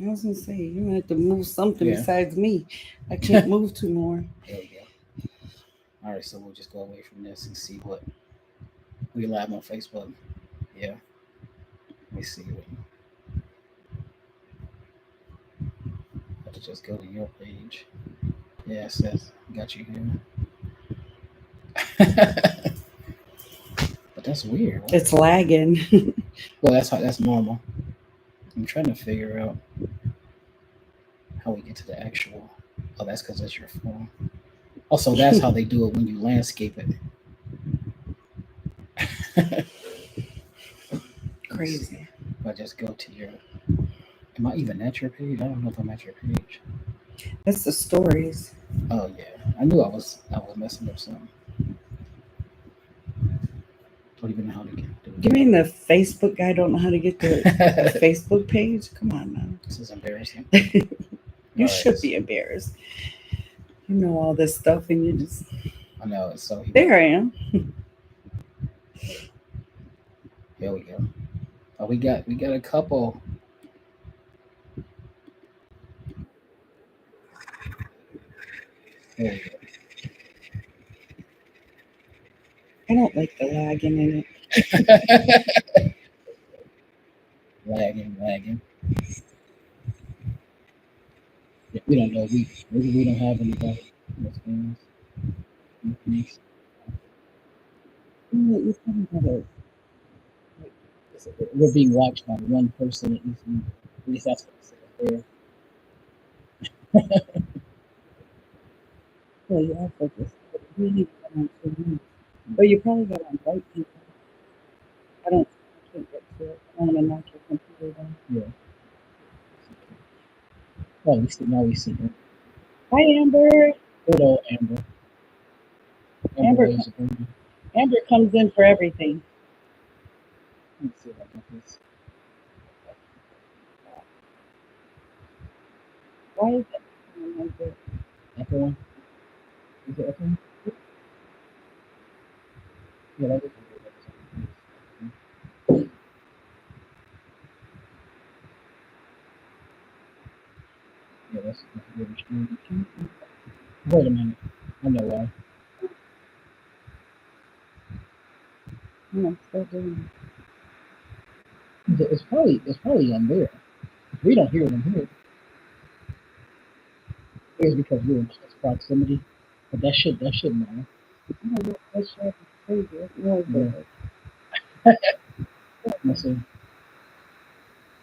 I was gonna say you're gonna have to move something Yeah. besides me. I can't move two more. There we go. All right, so we'll just go away from this and see what we live on Facebook. Yeah. Let me see. Let's just go to your page. Yeah, it says got you here. But that's weird. It's lagging. Well, that's normal. I'm trying to figure out how we get to the actual. Oh, that's because that's your phone. Also, that's how they do it when you landscape it. Let me see. Crazy. If I just go to your. Am I even at your page? I don't know if I'm at your page. That's the stories. Oh yeah, I knew I was messing up something. Don't even know how to get do You mean the Facebook guy don't know how to get the it. Facebook page? Come on This is embarrassing. now. All You right, should be embarrassed. You know all this stuff and you just I know it's so. there I am. Here we go. Oh, we got a couple. There I don't like the lagging in it. we go. Lagging. Yeah, we don't know. Maybe we don't have anybody. That's famous. Infamous. You probably gotta We're being watched by one person. At least that's what it says well, you are focused. You need to come on to me. But you probably gotta invite people. I can't get to it. I don't wanna knock your computer down. there. Yeah. Oh, we see now. We see her. Hi Amber. Good old Amber. Amber Waves of Amber. Amber comes in for everything. Let's see if I got this. Why is it like that? Echoing. Is it echoing? Yeah, that is. Yeah, that's really strange. Wait a minute. I know why. I'm still doing It's probably on there. If we don't hear them here, it's because we're in close proximity. But that should matter. it. I don't know. That's crazy. It's really Yeah. good. Let's see.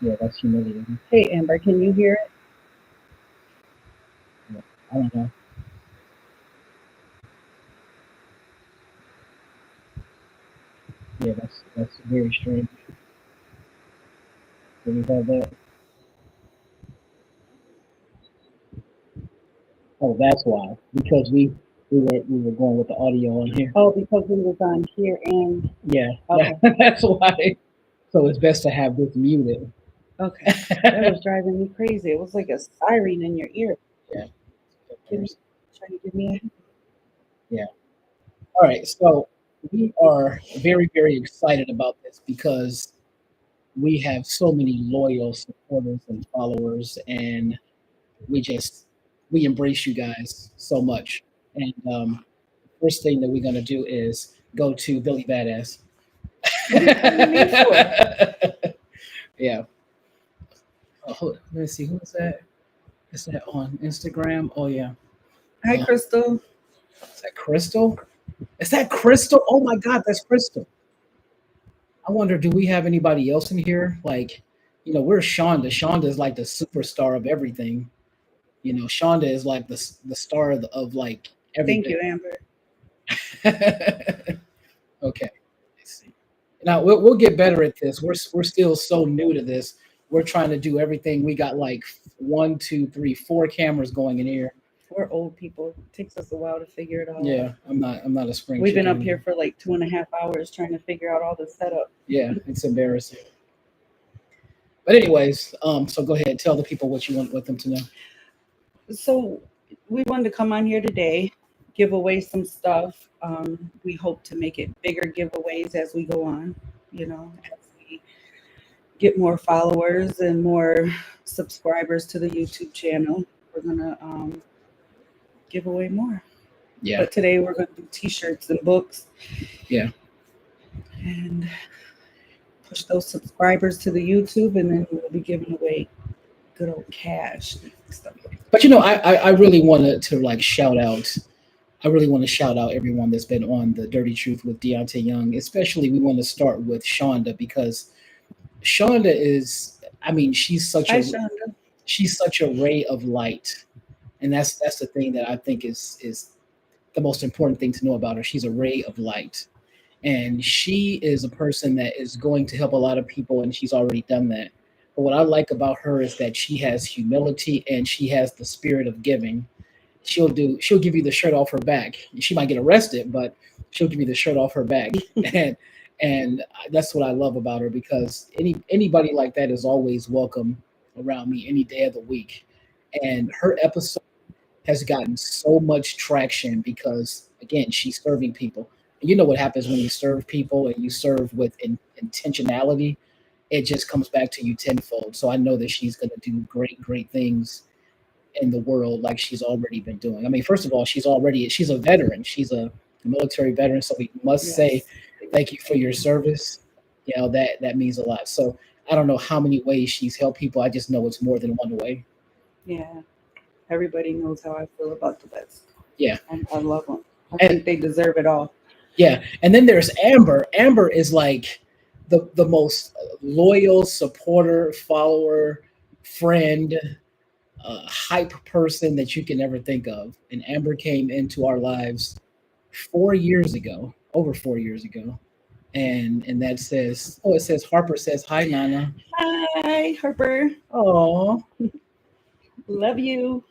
Yeah, that's humiliating. Hey Amber, can you hear it? Yeah. I don't know. Yeah, that's very strange. So we have that. Oh, that's why. Because we were going with the audio on here. Oh, because we was on here and Yeah, okay. that's why. So it's best to have this muted. Okay. That was driving me crazy. It was like a siren in your ear. Yeah. Give me, trying to give me a Yeah. All right. So we are very, very excited about this because we have so many loyal supporters and followers, and we just we embrace you guys so much. And first thing that we're gonna do is go to Billy Badass. what are you calling me for? Yeah. Let me see. Who is that? Is that on Instagram? Oh yeah. Hi Uh, Crystal. is that Crystal? Is that Crystal? Oh my God, that's Crystal. I wonder, do we have anybody else in here? Like, where's Shonda? Shonda is like the superstar of everything. Shonda is like the star of like Thank everything. you, Amber. Okay. Let's see. Now we'll get better at this. We're still so new to this. We're trying to do everything. We got like one, two, three, four cameras going in here. We're old people. It takes us a while to figure it all Yeah, out. I'm not a spring We've been up chicken. here for like 2.5 hours trying to figure out all the setup. Yeah, it's embarrassing. But anyways, so go ahead, tell the people what you want them to know. So we wanted to come on here today, give away some stuff. We hope to make it bigger giveaways as we go on, as we get more followers and more subscribers to the YouTube channel, we're gonna give away more. Yeah, But today we're gonna do T-shirts and books yeah. and push those subscribers to the YouTube, and then we'll be giving away good old cash and stuff like that. But you know, I really wanted to like shout out. I really want to shout out everyone that's been on the Dirty Truth with Deante Young. Especially, we want to start with Shonda because Shonda is. I mean, Hi, Shonda. she's such a ray of light, and that's the thing that I think is the most important thing to know about her. She's a ray of light, and she is a person that is going to help a lot of people, and she's already done that. But what I like about her is that she has humility and she has the spirit of giving. She'll give you the shirt off her back. She might get arrested, but she'll give you the shirt off her back. and and that's what I love about her because anybody like that is always welcome around me any day of the week. And her episode has gotten so much traction because again, she's serving people. And you know what happens when you serve people and you serve with intentionality, it just comes back to you tenfold. So I know that she's going to do great things in the world like she's already been doing. I mean, first of all, she's a veteran. She's a military veteran, so we must say Yes. thank you for your service. You know that means a lot. So I don't know how many ways she's helped people. I just know it's more than one way. Yeah. Everybody knows how I feel about the West. Yeah, I love them. I and think they deserve it all. yeah, and then there's Amber. Amber is like the most loyal supporter, follower, friend, hype person that you can ever think of. And Amber came into our lives 4 years ago, over 4 years ago. And that says, oh, it says Harper says hi, Nana. Hi, Harper. Oh, Love you.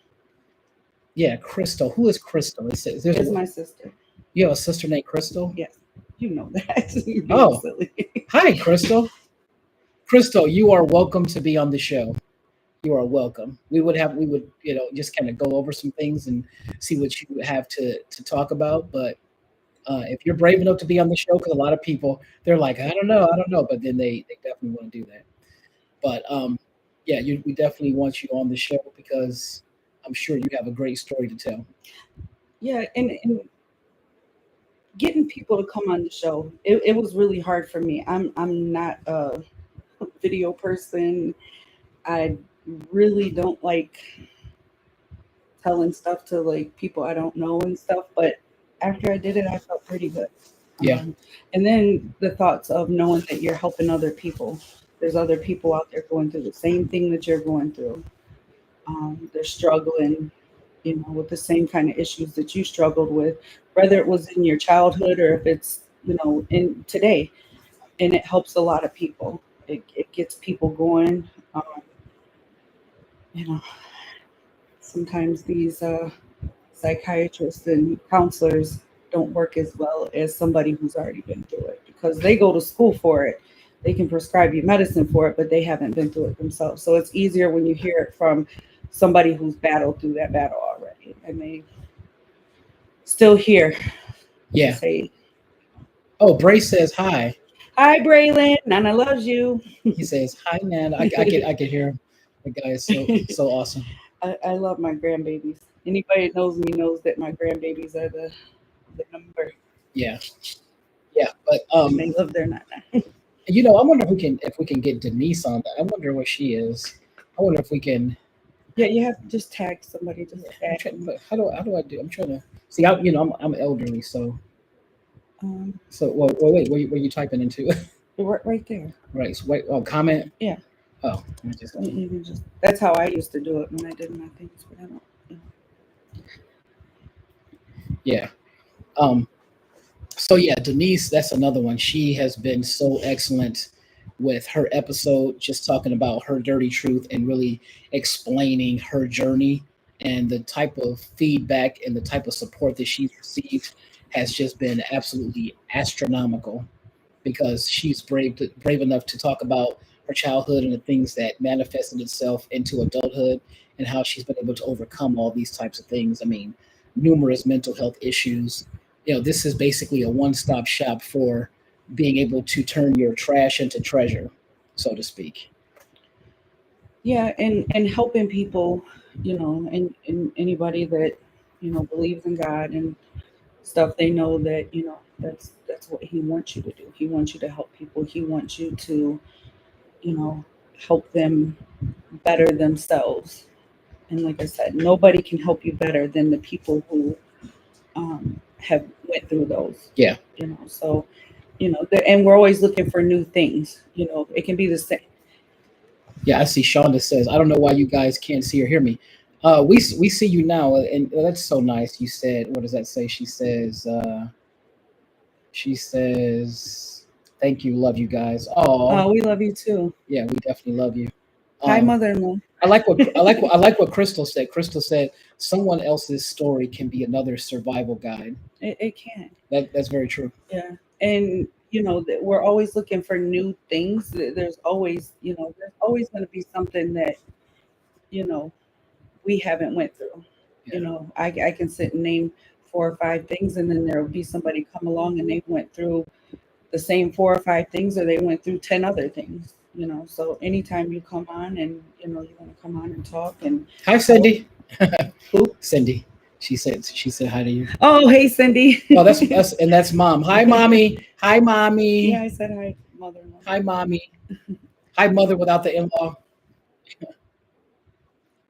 yeah, Crystal. Who is Crystal? It says Is my sister. you have a sister named Crystal. Yes. You know that. You're being Oh, silly. hi, Crystal. Crystal, you are welcome to be on the show. You are welcome. We would just kind of go over some things and see what you have to talk about. But if you're brave enough to be on the show, because a lot of people they're like, I don't know, but then they definitely want to do that. But yeah, we definitely want you on the show because I'm sure you have a great story to tell. Yeah, and getting people to come on the show, it was really hard for me. I'm not a video person. I really don't like telling stuff to like people I don't know and stuff. But after I did it, I felt pretty good. Yeah, And then the thoughts of knowing that you're helping other people. There's other people out there going through the same thing that you're going through. They're struggling, with the same kind of issues that you struggled with, whether it was in your childhood or if it's, in today. And it helps a lot of people. It gets people going. You know, sometimes these psychiatrists and counselors don't work as well as somebody who's already been through it because they go to school for it. They can prescribe you medicine for it, but they haven't been through it themselves. So it's easier when you hear it from somebody who's battled through that battle already and they still here to yeah. say, Oh, Bray says hi. "Hi, Braylon, Nana loves you." He says hi, Nan. I could hear him. The guy is so awesome. I love my grandbabies. Anybody that knows me knows that my grandbabies are the number, Yeah, yeah. But and they love their Nana. I wonder if we can get Denise on that. I wonder where she is. I wonder if we can. Yeah, you have to just tag somebody. Just I'm tag trying, them. but how do I do? I'm trying to see. I'm elderly, Um, well, wait. Where you typing into? right there. Right. So wait. Oh, comment. Yeah. Oh, let me just. So you can just. That's how I used to do it when I did my things, but I don't. Yeah. Um. So yeah, Denise, that's another one. She has been so excellent with her episode, just talking about her dirty truth and really explaining her journey and the type of feedback and the type of support that she's received has just been absolutely astronomical because she's brave enough to talk about her childhood and the things that manifested itself into adulthood and how she's been able to overcome all these types of things. I mean, numerous mental health issues. This is basically a one-stop shop for being able to turn your trash into treasure. so to speak. Yeah, and helping people, and anybody that believes in God and stuff, they know that that's what He wants you to do. He wants you to help people. He wants you to you know help them better themselves. And like I said, nobody can help you better than the people who have went through those. Yeah. So and we're always looking for new things. It can be the same. Yeah, I see. Shonda says, "I don't know why you guys can't see or hear me." We see you now, and that's so nice. You said, "What does that say?" She says, "Thank you, love you guys." Oh, We love you too. yeah, we definitely love you. Hi, Um, mother-in-law. I like what Crystal said. Crystal said someone else's story can be another survival guide. It can. That's very true. Yeah. And that we're always looking for new things. There's always going to be something that you know we haven't went through. Yeah, I can sit and name 4 or 5 things, and then there will be somebody come along and they went through the same 4 or 5 things, or they went through 10 other things. So anytime you come on and you want to come on and talk and hi, tell us Cindy. who. Cindy. She said hi to you. Oh, hey, Cindy. Oh, that's mom. Hi, mommy. Hi, Yeah, mommy. I said hi, mother-in-law. Hi, mommy. Hi, mother without the in-law.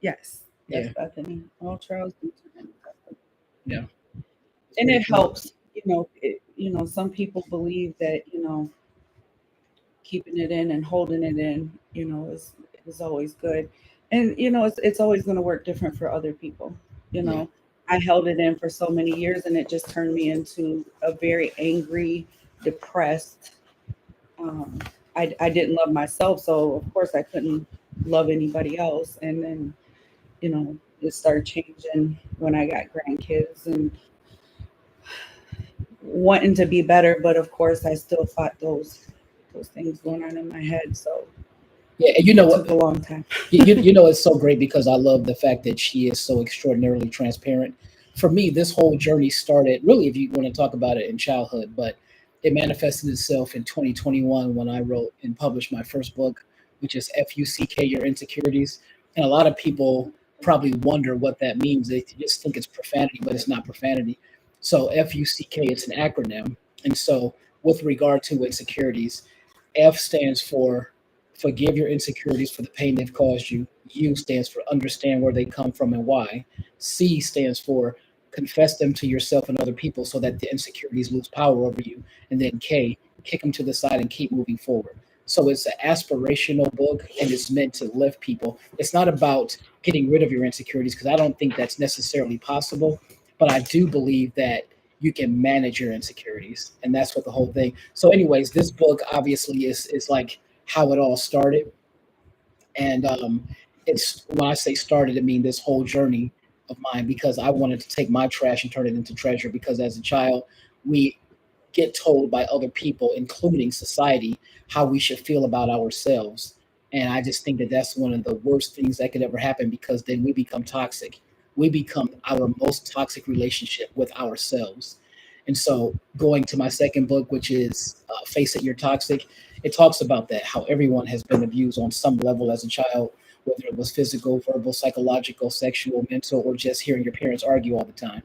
Yes, that's Yeah, Bethany. All trials do turn into Bethany. yeah, it's And very it true. helps. Some people believe that keeping it in and holding it in, is always good. And it's always going to work different for other people. You Yeah, know, I held it in for so many years, and it just turned me into a very angry, depressed. Um, I didn't love myself, so of course I couldn't love anybody else. And then it started changing when I got grandkids and wanting to be better, but of course I still fought those things going on in my head. So yeah. And you know it what? took a long time. You know it's so great because I love the fact that she is so extraordinarily transparent. For me, this whole journey started really, if you want to talk about it, in childhood, but it manifested itself in 2021 when I wrote and published my first book, which is FUCK, Your Insecurities. And a lot of people probably wonder what that means. They just think it's profanity, but it's not profanity. So FUCK, it's an acronym. And so with regard to insecurities, F stands for forgive your insecurities for the pain they've caused you. U stands for understand where they come from and why. C stands for confess them to yourself and other people so that the insecurities lose power over you. And then K, kick them to the side and keep moving forward. So it's an aspirational book and it's meant to lift people. It's not about getting rid of your insecurities because I don't think that's necessarily possible. But I do believe that you can manage your insecurities. And that's what the whole thing. So, anyways, this book obviously is like how it all started. And it's when I say started, I mean this whole journey of mine because I wanted to take my trash and turn it into treasure. Because as a child, we get told by other people, including society, how we should feel about ourselves. And I just think that that's one of the worst things that could ever happen because then we become toxic. We become our most toxic relationship with ourselves. And so, going to my second book, which is Face It, You're Toxic, it talks about that, how everyone has been abused on some level as a child, whether it was physical, verbal, psychological, sexual, mental, or just hearing your parents argue all the time.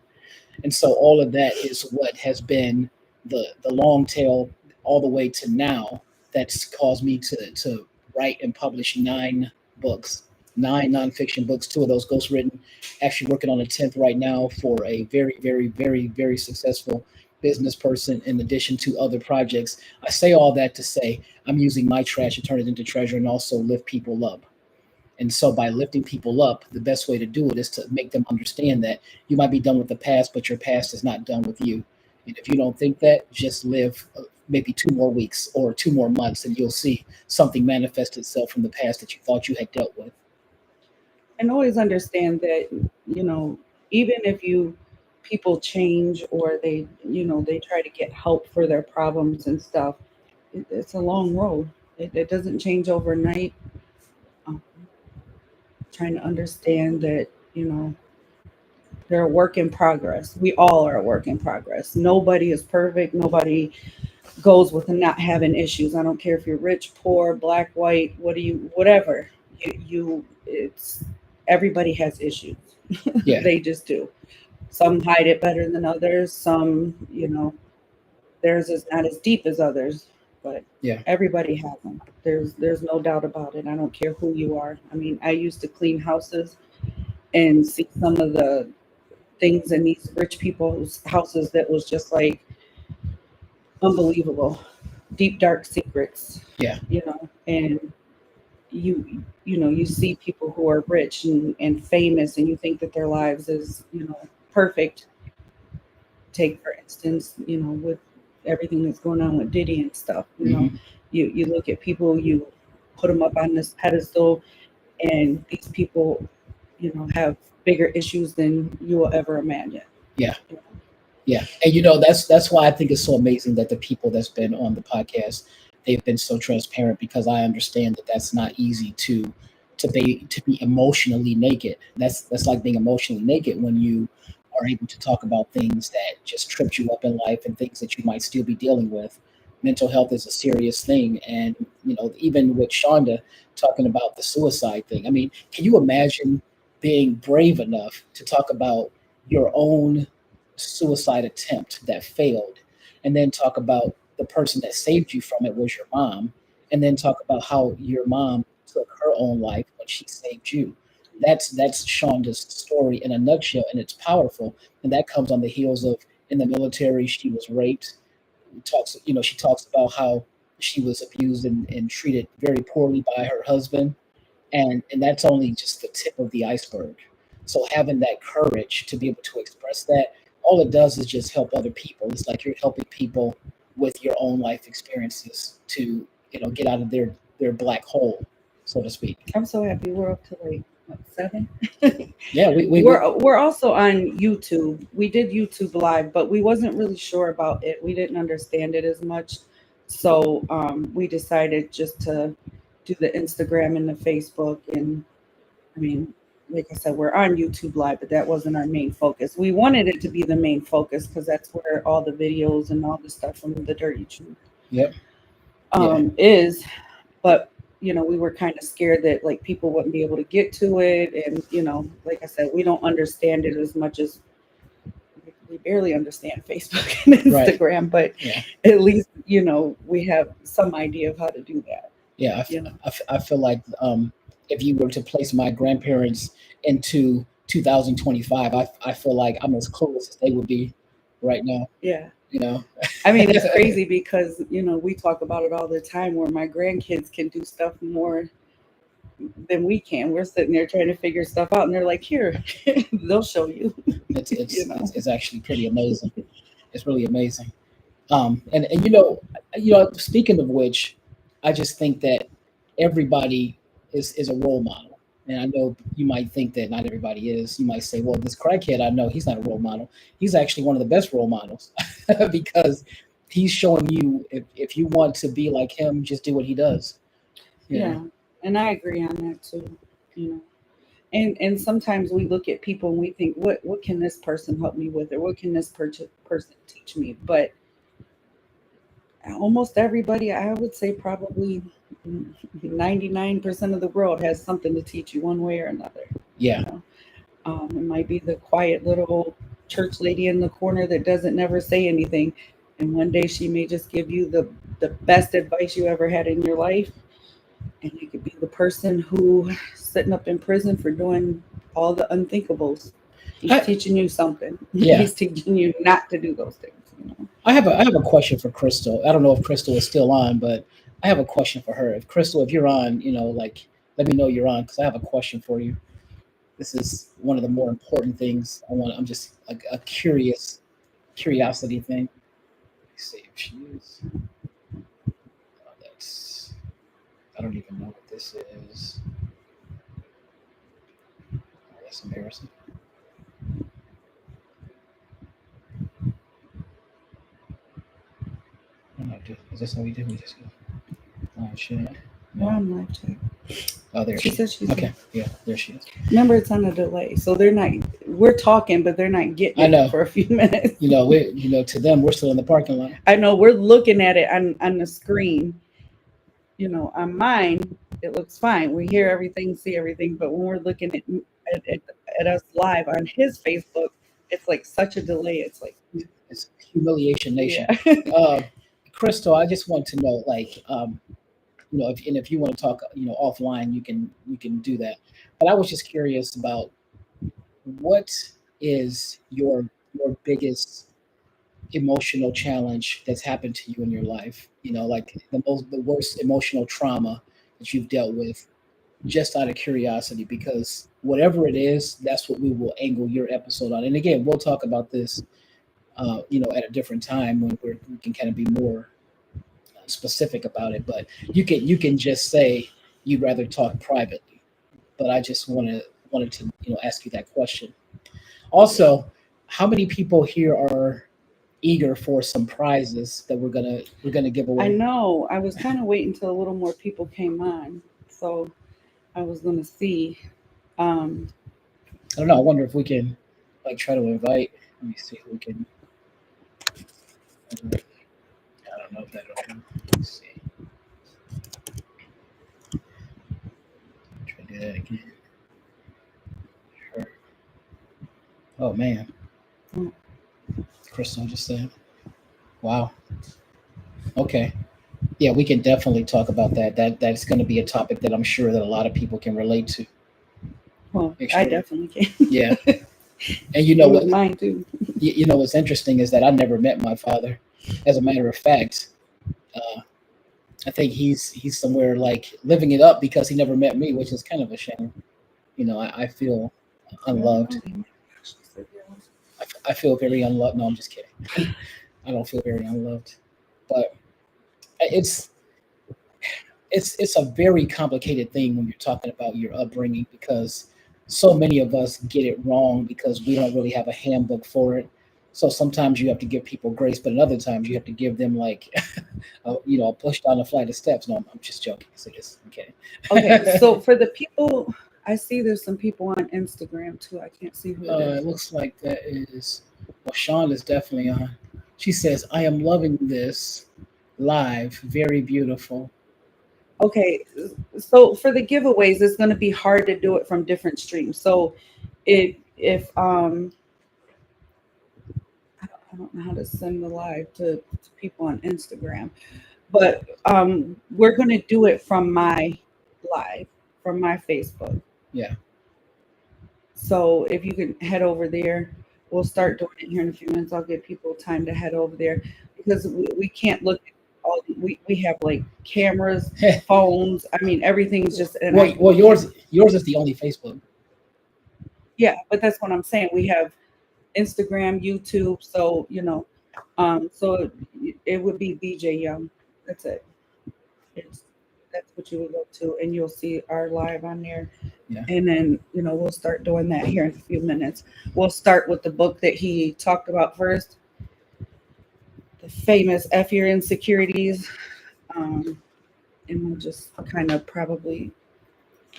And so all of that is what has been the long tail all the way to now that's caused me to write and publish 9 books, 9 nonfiction books, 2 of those ghost written. Actually working on a 10th right now for a very, very, very, very successful business person in addition to other projects. I say all that to say I'm using my trash to turn it into treasure and also lift people up. And so, by lifting people up, the best way to do it is to make them understand that you might be done with the past, but your past is not done with you. And if you don't think that, just live maybe 2 more weeks or 2 more months, and you'll see something manifest itself from the past that you thought you had dealt with. And always understand that you know even if you people change, or they try to get help for their problems and stuff, it's a long road. It doesn't change overnight. um, Trying to understand that they're a work in progress. We all are a work in progress. Nobody is perfect. Nobody goes with not having issues. I don't care if you're rich, poor, black, white, whatever. It's everybody has issues. Yeah, They just do. Some hide it better than others. Some, theirs is not as deep as others, but yeah, everybody has them. There's no doubt about it. I don't care who you are. I mean, I used to clean houses and see some of the things in these rich people's houses that was just like unbelievable, deep dark secrets, yeah, and you see people who are rich and famous, and you think that their lives is perfect. Take for instance, with everything that's going on with Diddy and stuff, hmm, you look at people, you put them up on this pedestal, and these people, have bigger issues than you will ever imagine. yeah. You know? Yeah, and that's why I think it's so amazing that the people that's been on the podcast, they've been so transparent, because I understand that that's not easy to be emotionally naked. That's like being emotionally naked when you are able to talk about things that just tripped you up in life and things that you might still be dealing with. Mental health is a serious thing, and even with Shonda talking about the suicide thing. I mean, can you imagine being brave enough to talk about your own suicide attempt that failed, and then talk about the person that saved you from it was your mom, and then talk about how your mom took her own life when she saved you. That's Shonda's story in a nutshell, and it's powerful. And that comes on the heels of, in the military, she was raped. She talks about how she was abused and treated very poorly by her husband, and that's only just the tip of the iceberg. So having that courage to be able to express that, all it does is just help other people. It's like you're helping people with your own life experiences to get out of their black hole, so to speak. I'm so happy we're up to like what, 7. Yeah, we We're also on YouTube. We did YouTube live, but we wasn't really sure about it. We didn't understand it as much, so we decided just to do the Instagram and the Facebook. And I mean, like I said, we're on YouTube live, but that wasn't our main focus. We wanted it to be the main focus because that's where all the videos and all the stuff from the Dirty Truth yep, yeah, is. But we were kind of scared that like people wouldn't be able to get to it, and like I said, we don't understand it as much as we barely understand Facebook and right, Instagram, but yeah, at least we have some idea of how to do that. yeah. you know I feel like, if you were to place my grandparents into 2025, I feel like I'm as close as they would be right now. yeah, You know, I mean, it's crazy because we talk about it all the time where my grandkids can do stuff more than we can. We're sitting there trying to figure stuff out, and they're like, here, they'll show you. it's you it's know it's, it's actually pretty amazing. It's really amazing. And speaking of which, I just think that everybody is a role model. And I know you might think that not everybody is. You might say, well, this crackhead I know, he's not a role model. He's actually one of the best role models because he's showing you, if you want to be like him, just do what he does. You know, Yeah, and I agree on that too. You know, and sometimes we look at people and we think, what can this person help me with, or what can this person teach me? But almost everybody, I would say probably 99% of the world has something to teach you one way or another. You yeah. know, it might be the quiet little church lady in the corner that doesn't never say anything, and one day she may just give you the best advice you ever had in your life. And you could be the person who sitting up in prison for doing all the unthinkables. He's I, teaching you something. yeah. He's teaching you not to do those things. I have a question for Crystal. I don't know if Crystal is still on, but I have a question for her. If Crystal, if you're on, like, let me know you're on, because I have a question for you. This is one of the more important things. I'm just a curiosity thing. Let's see if she is. That's. I don't even know what this is. Oh, that's embarrassing. I don't know. Is this how we do? We just go. Oh shit. We're No. on live chat. Oh, there She she is. says she's here. Okay, yeah, there she is. Remember, it's on a delay, so they're not. We're talking, but they're not getting I it know. for a few minutes. To them, we're still in the parking lot. I know we're looking at it on the screen. On mine, it looks fine. We hear everything, see everything, but when we're looking at, at, at us live on his Facebook, it's like such a delay. It's like, It's Humiliation yeah. Nation. Uh, Crystal, I just want to know, like, if you want to talk, offline, you can do that. But I was just curious about what is your biggest emotional challenge that's happened to you in your life. Like the worst emotional trauma that you've dealt with, just out of curiosity, because whatever it is, that's what we will angle your episode on. And again, we'll talk about this, at a different time when we can kind of be more specific about it. But you can just say you'd rather talk privately. But I just wanted to ask you that question. Also, how many people here are eager for some prizes that we're gonna give I away? know. I was kind of waiting until a little more people came on, so I was gonna see. Um, I don't know. I wonder if we can like try to invite. Let me see who we can. I don't know if that'll do. Let's see. Try to do that again. Sure. Oh man, Crystal just said. Wow. Okay. Yeah, we can definitely talk about that. That's going to be a topic that I'm sure that a lot of people can relate to. well, I Extreme. definitely can. Yeah. And you know You what? wouldn't mind too. What's interesting is that I never met my father. As a matter of fact, uh, I think he's somewhere like living it up because he never met me, which is kind of a shame. I feel unloved. She said, yeah. I feel very unloved. No, I'm just kidding. I don't feel very unloved, but it's it's a very complicated thing when you're talking about your upbringing, because so many of us get it wrong because we don't really have a handbook for it. So sometimes you have to give people grace, but in other times you have to give them like a push down a flight of steps. No, I'm just joking. So just I'm Okay, kidding. so for the people, I see there's some people on Instagram too. I can't see who it is. It looks like that is, well, Sean is definitely on. She says, "I am loving this live. Very beautiful." Okay, so for the giveaways, it's going to be hard to do it from different streams. So if I don't know how to send the live to people on Instagram, but we're going to do it from my live, from my Facebook. Yeah. So if you can head over there, we'll start doing it here in a few minutes. I'll give people time to head over there because we can't look at we have like cameras, phones. I mean, everything's just and Well, yours is the only Facebook. yeah, but that's what I'm saying. We have Instagram, YouTube, so so it would be BJ Young. That's it. It's that's what you would go to, and you'll see our live on there. Yeah. And then we'll start doing that here in a few minutes. We'll start with the book that he talked about first, the famous F Your Insecurities, um, and we'll just kind of probably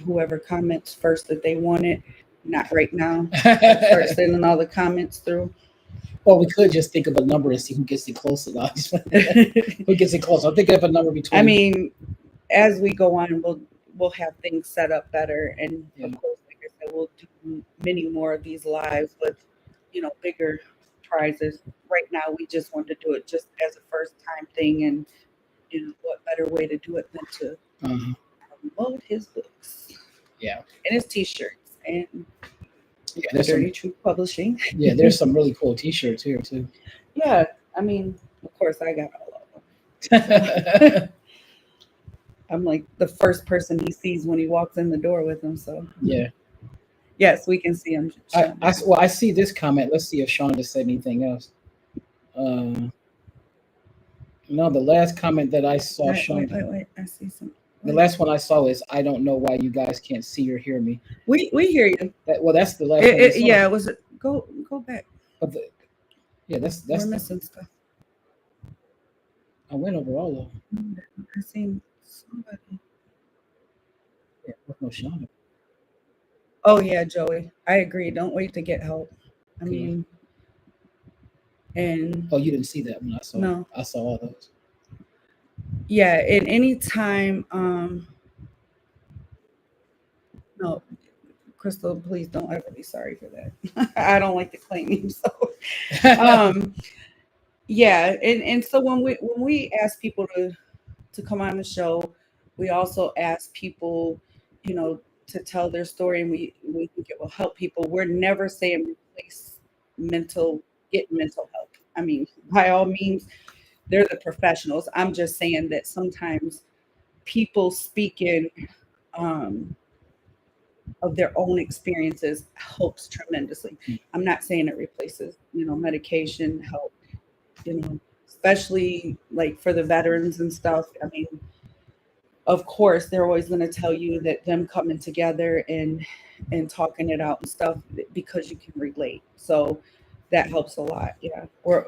whoever comments first that they want it. Not right now. I'll start sending all the comments through. Well, we could just think of a number and see who gets it closer. No, who gets it closer? I'm thinking of a number I between. mean, as we go on, we'll have things set up better, and Yeah. of course, like I said, we'll do many more of these lives with bigger prizes. Right now, we just want to do it just as a first time thing, and what better way to do it than to Uh-huh. promote his books Yeah. and his T-shirts and Yeah. There's some. Dirty Truth Publishing. Yeah. There's some really cool T-shirts here too. Yeah, I mean, of course, I got all of them. So I'm like the first person he sees when he walks in the door with him. So Yeah. yes, we can see him. I see this comment. Let's see if Sean has said anything else. Uh, no, the last comment that I saw, Wait, Sean. wait, wait, wait. I see some. The Wait. last one I saw is, "I don't know why you guys can't see or hear me." We hear you. That's the last one we saw. Yeah, it was go back. But yeah, We're that's the. missing stuff. I went over all of them. I seen somebody. Yeah, with no Shonda. Oh yeah, Joey. I agree. Don't wait to get help. I Good. mean, and Oh, you didn't see that one. I saw. no. I saw all those. Yeah, and anytime no, Crystal, please don't ever be sorry for that. I don't like to claim you. So um yeah, and so when we ask people to come on the show, we also ask people, you know, to tell their story, and we think it will help people. We're never saying replace mental get mental help. I mean, by all means, they're the professionals. I'm just saying that sometimes people speaking um, of their own experiences helps tremendously. I'm not saying it replaces, medication help, especially like for the veterans and stuff. I mean, of course, they're always going to tell you that them coming together and talking it out and stuff because you can relate. So that helps a lot. Yeah. Or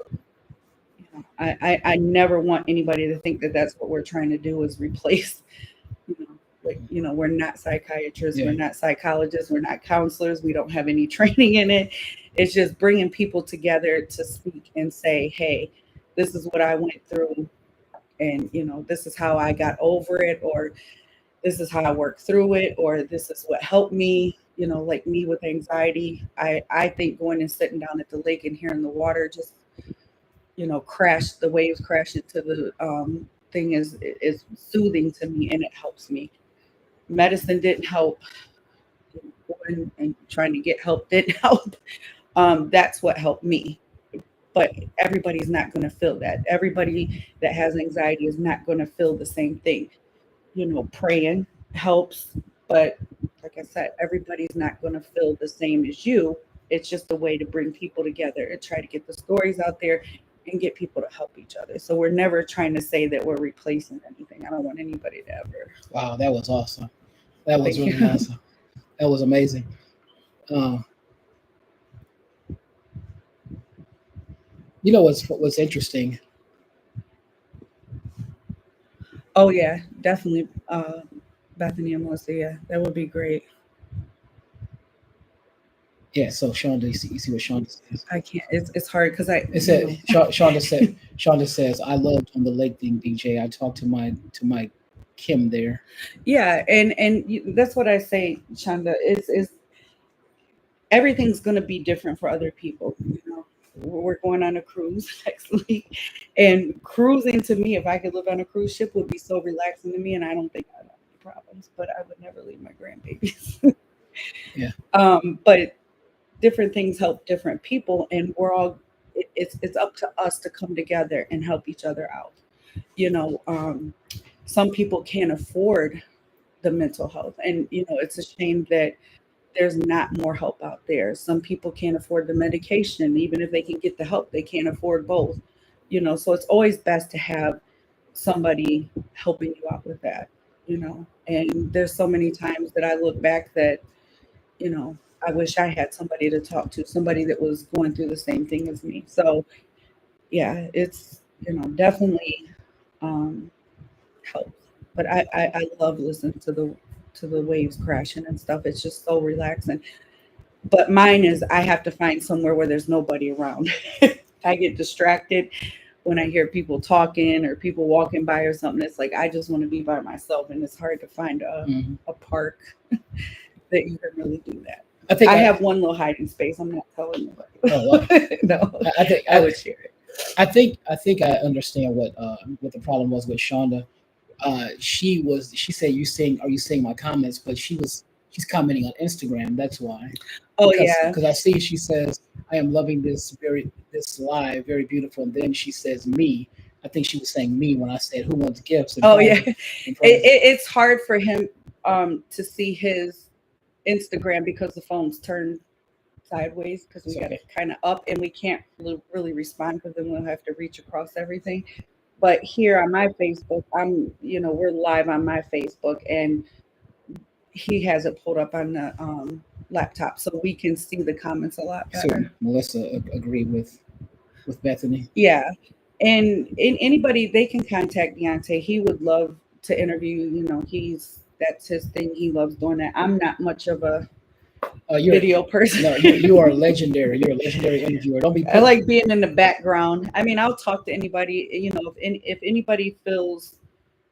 I never want anybody to think that that's what we're trying to do is replace, we're not psychiatrists, we're Yeah. not psychologists, we're not counselors, we don't have any training in it. It's just bringing people together to speak and say, hey, this is what I went through, and this is how I got over it, or this is how I worked through it, or this is what helped me. Like me with anxiety, I think going and sitting down at the lake and hearing the water just crash, the waves crash into the thing is soothing to me, and it helps me. Medicine didn't help. Going and trying to get help didn't help. That's what helped me. But everybody's not going to feel that. Everybody that has anxiety is not going to feel the same thing. Praying helps, but like I said, everybody's not going to feel the same as you. It's just a way to bring people together and try to get the stories out there and get people to help each other. So we're never trying to say that we're replacing anything. I don't want anybody to ever. Wow, that was awesome. That was Thank you. really awesome. That was amazing. Uh, you know what's interesting? Oh yeah, definitely. Bethany and Melissa, yeah, that would be great. Yeah. So Shonda, you see what Shonda says? I can't. It's hard because I, It said Shonda says I loved on the lake thing, DJ. I talked to my Kim there. yeah, and that's what I say, Chanda. Is everything's going to be different for other people. We're going on a cruise next week, and cruising to me, if I could live on a cruise ship, would be so relaxing to me, and I don't think I'd have any problems. But I would never leave my grandbabies. Yeah. But different things help different people, and we're all. It's up to us to come together and help each other out. You know, um, some people can't afford the mental health, and it's a shame that there's not more help out there. Some people can't afford the medication. Even if they can get the help, they can't afford both. So it's always best to have somebody helping you out with that. And there's so many times that I look back that, I wish I had somebody to talk to, somebody that was going through the same thing as me. So yeah, it's, definitely um, helps. But I love listening to the waves crashing and stuff. It's just so relaxing. But mine is I have to find somewhere where there's nobody around. I get distracted when I hear people talking or people walking by or something. It's like I just want to be by myself, and it's hard to find a, Hmm. a park that you can really do that. I think I I. have one little hiding space. I'm not telling Oh wow. nobody. No, I think I would share it. I think I understand what the problem was with Shonda. She said you saying are you saying my comments, but she's commenting on Instagram. That's why. Oh because yeah. because I see she says I am loving this live, very beautiful, and then she says me. I think she was saying me when I said who wants gifts and Oh yeah. prizes and prizes. It's hard for him to see his Instagram because the phone's turned sideways because we got So it kind of up and we can't really respond because then we'll have to reach across everything. But here on my Facebook, we're live on my Facebook, and he has it pulled up on the laptop so we can see the comments a lot so better. Melissa agreed with Bethany. Yeah. And anybody, they can contact Deante. He would love to interview you. He's that's his thing. He loves doing that. I'm not much of a You're video person. no, you are legendary. You're a legendary interviewer. Don't be I put. like being in the background. I mean, I'll talk to anybody. If anybody feels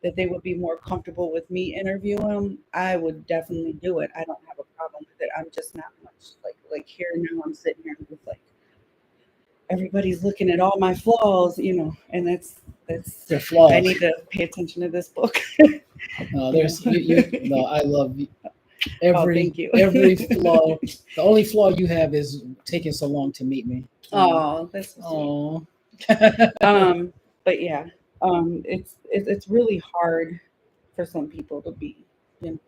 that they would be more comfortable with me interviewing them, I would definitely do it. I don't have a problem with it. I'm just not much like here now. I'm sitting here and just like everybody's looking at all my flaws, and that's Their I flaws. need to pay attention to this book. There's you. No, I love you. Oh, Every thank you. every flaw. The only flaw you have is taking so long to meet me. Oh, that's so Oh. sweet. But yeah, it's really hard for some people to be. You know,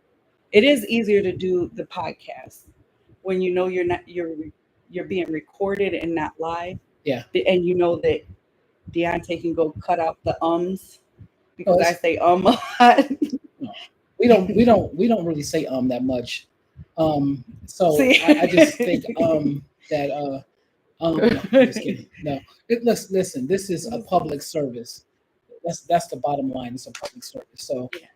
it is easier to do the podcast when you know you're being recorded and not live, Yeah. and you know that Deante can go cut out the ums No, because I say a lot. no. We don't really say that much. So See, I just think that no, I'm just kidding. No. Listen, this is a public service. That's the bottom line. It's a public service. So Yeah.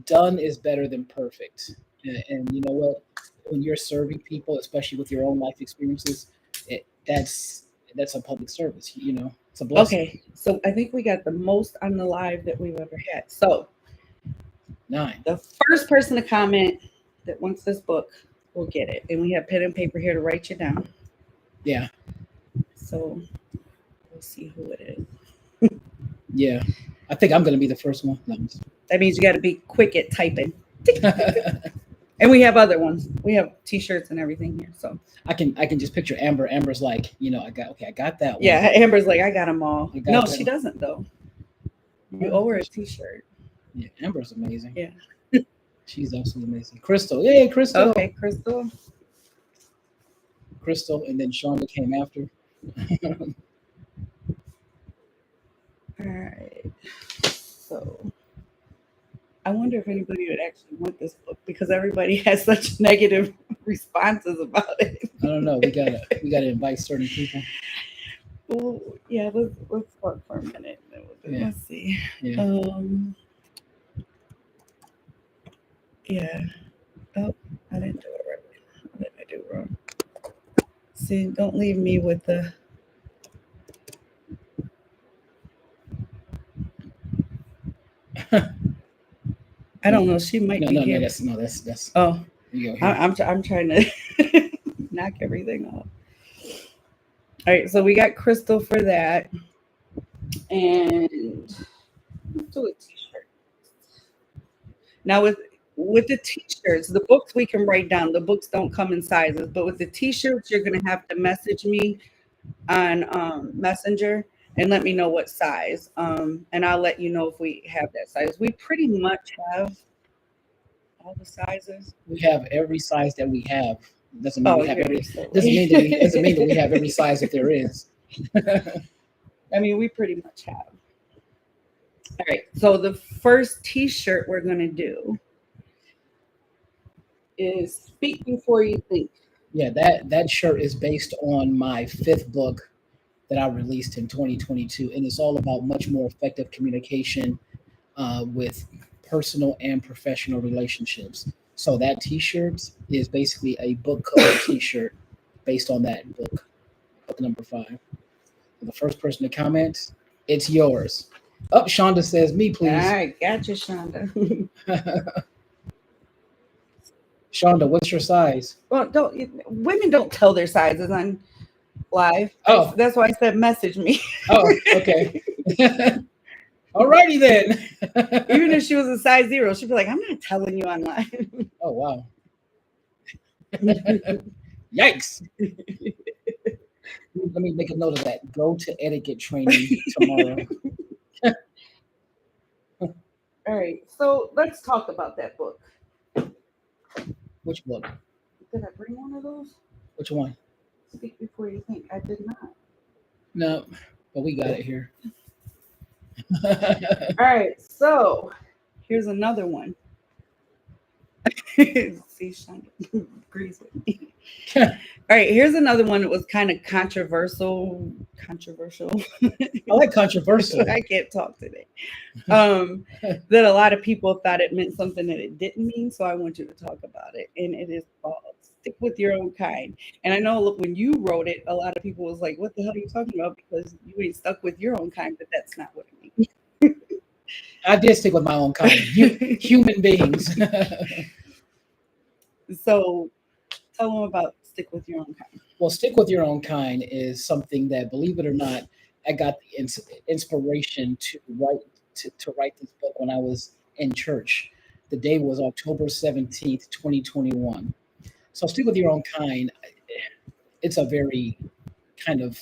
done is better than perfect. And you know what? When you're serving people, especially with your own life experiences, that's a public service. It's a blessing. Okay, so I think we got the most on the live that we've ever had. So 9. the first person to comment that wants this book will get it, and we have pen and paper here to write you down. Yeah. So we'll see who it is. Yeah, I think I'm gonna be the first one. No, that means you got to be quick at typing. And we have other ones. We have T-shirts and everything here, so I can just picture Amber. Amber's like, I got that one. Yeah, Amber's like, I got them all. No, she doesn't though. You owe her a T-shirt. Yeah, Amber's amazing. Yeah, she's absolutely amazing. Crystal, yay, Crystal. Okay, Crystal. Crystal, and then Shonda came after. All right. So I wonder if anybody would actually want this book because everybody has such negative responses about it. I don't know. We gotta invite certain people. Well, yeah, let's talk for a minute. Yeah. Let's see. Yeah. Yeah. Oh, I didn't do it right. What did I do wrong? See, don't leave me with the. I don't know. She might be here. That's. Oh, I'm trying to knock everything off. All right, so we got Crystal for that, and let's do a T-shirt. Now with the T-shirts, the books we can write down. The books don't come in sizes, but with the T-shirts, you're gonna have to message me on Messenger and let me know what size, and I'll let you know if we have that size. We pretty much have all the sizes. We have every size that we have. Doesn't mean we have every. Doesn't mean that we have every size that there is. I mean, we pretty much have. All right. So the first T-shirt we're gonna do is "Speak Before You Think." Yeah, that shirt is based on my 5th book that I released in 2022, and it's all about much more effective communication with personal and professional relationships. So that T-shirt is basically a book cover T-shirt based on that book number 5. The first person to comment, it's yours. Oh, Shonda says, me, please. All right, gotcha, Shonda. Shonda, what's your size? Well, women don't tell their sizes on live. Oh, that's why I said message me. Oh, okay. Alrighty then. Even if she was a size 0, she'd be like, I'm not telling you online. Oh, wow. Yikes. Let me make a note of that. Go to etiquette training tomorrow. All right. So let's talk about that book. Which book? Did I bring one of those? Which one? Speak Before You Think. I did not. No, but we got it here. All right, so here's another one. See, Shonda agrees with me. All All right, here's another one that was kind of controversial. I like controversial. I can't talk today. Um, that a lot of people thought it meant something that it didn't mean. So I want you to talk about it. And it is called "Stick with Your Own Kind." And I know, look, when you wrote it, a lot of people was like, "What the hell are you talking about?" Because you ain't stuck with your own kind, but that's not what it I did stick with my own kind. means. Human beings. So tell them about "Stick with Your Own Kind." Well, stick with your own kind is something that, believe it or not, I got the inspiration to write this book when I was in church. The day was October 17th, 2021. So, stick with your own kind. It's a very kind of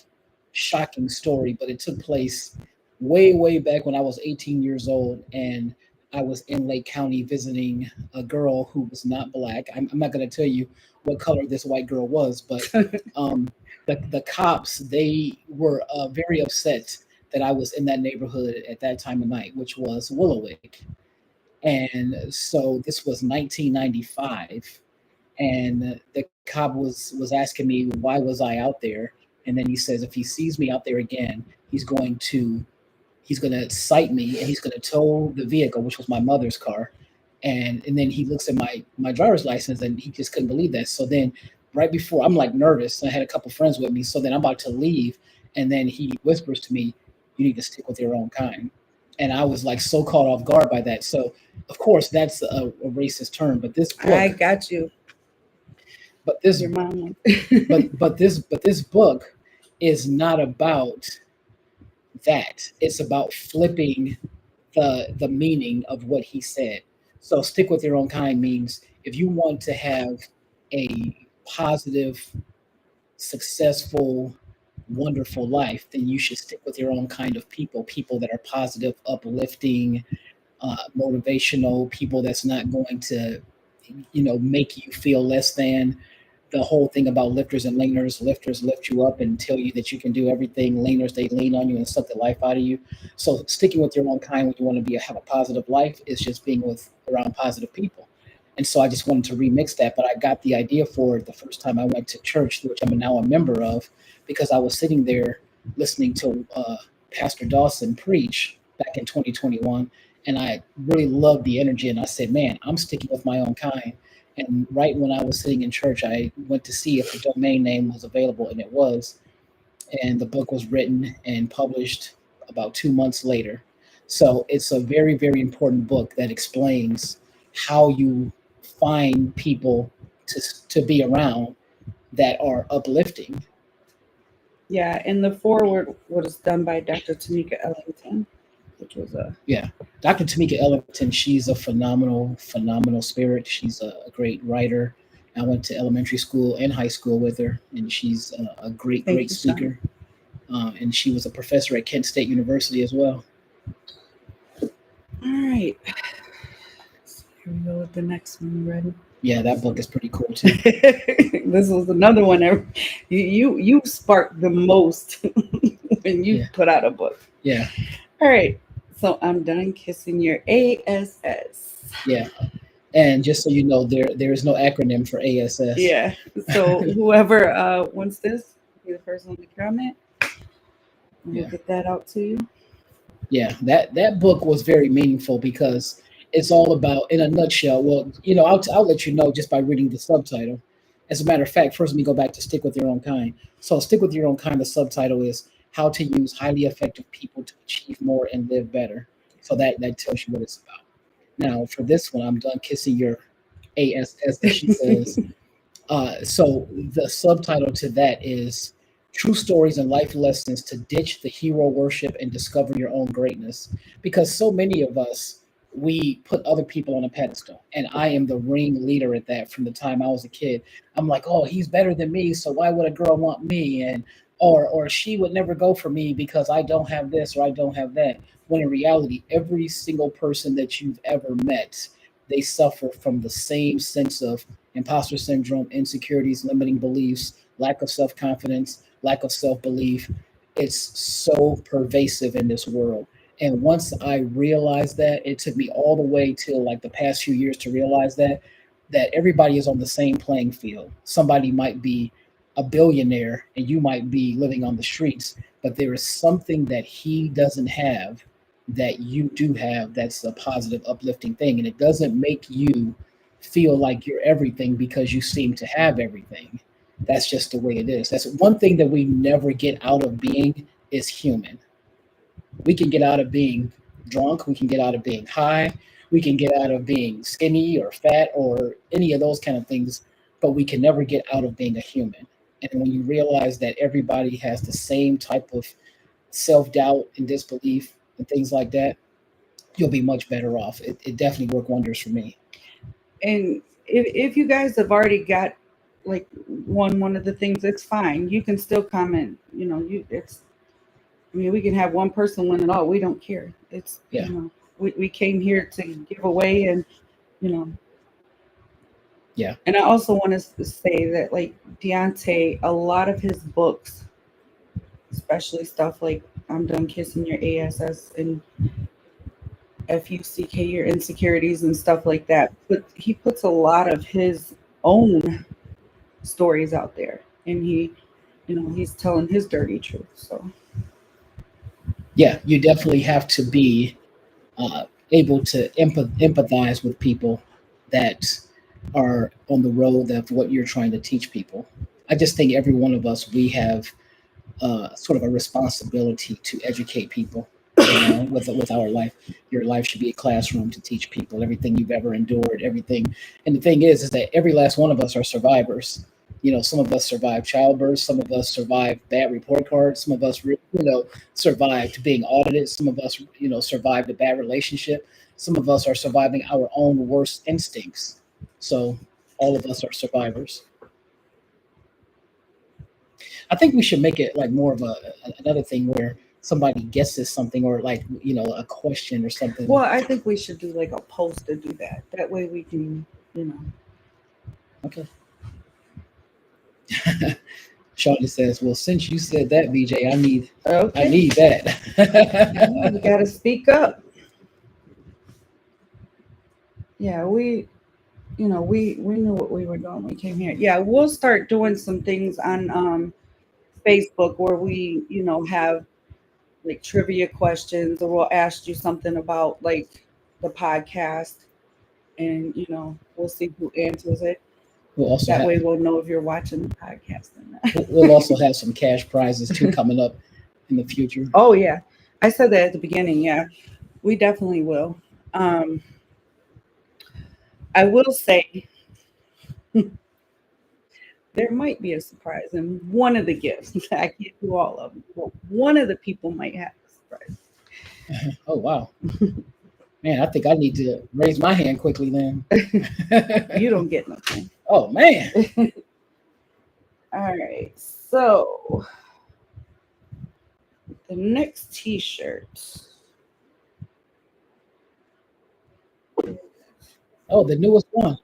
shocking story, but it took place way, way back when I was 18 years old, and I was in Lake County visiting a girl who was not black. I'm not going to tell you what color this white girl was, but um, the cops, they were very upset that I was in that neighborhood at that time of night, which was Willowick. And so this was 1995, and the cop was asking me why was I out there, and then he says if he sees me out there again, he's going to cite me, and he's going to tow the vehicle, which was my mother's car. And then he looks at my driver's license, and he just couldn't believe that. So then right before, I'm like nervous, I had a couple friends with me, so then I'm about to leave, and then he whispers to me, you need to stick with your own kind. And I was like so caught off guard by that. So of course that's a racist term, but this I book got you. but this Your mom. but this book is not about that. It's about flipping the meaning of what he said. So stick with your own kind means if you want to have a positive, successful, wonderful life, then you should stick with your own kind of people, people that are positive, uplifting, motivational, people that's not going to, make you feel less than. The whole thing about lifters and leaners. Lifters lift you up and tell you that you can do everything. Leaners, they lean on you and suck the life out of you. So sticking with your own kind when you want to have a positive life is just being with around positive people. And so I just wanted to remix that, but I got the idea for it the first time I went to church, which I'm now a member of, because I was sitting there listening to Pastor Dawson preach back in 2021, and I really loved the energy. And I said, "Man, I'm sticking with my own kind." And right when I was sitting in church, I went to see if the domain name was available, and it was. And the book was written and published about 2 months later. So it's a very, very important book that explains how you find people to be around that are uplifting. Yeah, and the forward was done by Dr. Tamika Ellington, which was a Yeah. Dr. Tamika Ellington, she's a phenomenal, phenomenal spirit. She's a great writer. I went to elementary school and high school with her, and she's a great, thank great you, son. speaker. And she was a professor at Kent State University as well. All right. So here we go with the next one. You ready? Yeah, that book is pretty cool too. This was another one that you sparked the most when you Yeah, put out a book. yeah, All right. So I'm done kissing your ASS. yeah. And just so you know, there is no acronym for ASS. Yeah. So whoever wants this, be the first one to comment. We'll Yeah, get that out to you. yeah. That book was very meaningful because it's all about, in a nutshell. Well, I'll let you know just by reading the subtitle. As a matter of fact, first let me go back to stick with your own kind. So, stick with your own kind. The subtitle is how to use highly effective people to achieve more and live better. So that tells you what it's about. Now, for this one, I'm done kissing your ASS, as she says. So the subtitle to that is True Stories and Life Lessons to Ditch the Hero Worship and Discover Your Own Greatness. Because so many of us, we put other people on a pedestal. And I am the ringleader at that from the time I was a kid. I'm like, oh, he's better than me, so why would a girl want me? And or she would never go for me because I don't have this or I don't have that. When in reality, every single person that you've ever met, they suffer from the same sense of imposter syndrome, insecurities, limiting beliefs, lack of self confidence, lack of self belief. It's so pervasive in this world. And once I realized that, it took me all the way till like the past few years to realize that everybody is on the same playing field. Somebody might be a billionaire and you might be living on the streets, but there is something that he doesn't have that you do have that's a positive, uplifting thing. And it doesn't make you feel like you're everything because you seem to have everything. That's just the way it is. That's one thing that we never get out of being is human. We can get out of being drunk, we can get out of being high, we can get out of being skinny or fat or any of those kind of things, but we can never get out of being a human. And when you realize that everybody has the same type of self doubt and disbelief and things like that, you'll be much better off. It definitely worked wonders for me. And if you guys have already got like one of the things, it's fine. You can still comment. It's. I mean, we can have one person win it all. We don't care. It's Yeah, we came here to give away, and you know. yeah. And I also want to say that like Deante, a lot of his books, especially stuff like "I'm Done Kissing Your ASS" and "FUCK Your Insecurities" and stuff like that, but he puts a lot of his own stories out there, and he's telling his dirty truth. So Yeah, you definitely have to be able to empathize with people that are on the road of what you're trying to teach people. I just think every one of us, we have sort of a responsibility to educate people. With our life, your life should be a classroom to teach people everything you've ever endured, everything. And the thing is that every last one of us are survivors. Some of us survived childbirth, some of us survived bad report cards, some of us, survived being audited, some of us, survived a bad relationship, some of us are surviving our own worst instincts. So all of us are survivors. I think we should make it like more of another thing where somebody guesses something or like a question or something. well, I think we should do like a post to do that. That way we can, you know. Okay. Shawty says, "Well, since you said that, BJ, I Okay. need We that." gotta speak up. Yeah, we knew what we were doing when we came here. Yeah, we'll start doing some things on Facebook where we, have like trivia questions, or we'll ask you something about like the podcast, and we'll see who answers it. we'll also That have way we'll know if you're watching the podcast or not. we'll also have some cash prizes too coming up in the future. Oh yeah. I said that at the beginning. Yeah, we definitely will. Um, I will say there might be a surprise in one of the gifts. I can't do all of them, but one of the people might have a surprise. Oh wow, man! I think I need to raise my hand quickly then. You don't get nothing. Oh man! All right. So the next T-shirt. Oh, the newest one,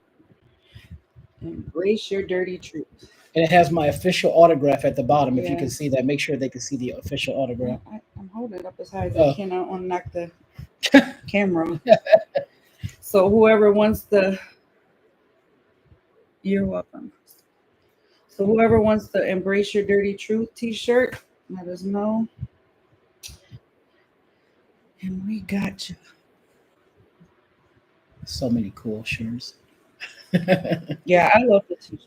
Embrace your dirty truth. and it has my official autograph at the bottom. If you can Yeah. see that, make sure they can see the official autograph. I'm holding it up as high as I Oh, can. I don't want to knock the camera. So whoever wants you're welcome. So whoever wants the Embrace Your Dirty Truth T-shirt, let us know. And we got you. so many cool shirts. Yeah, I love the T-shirt.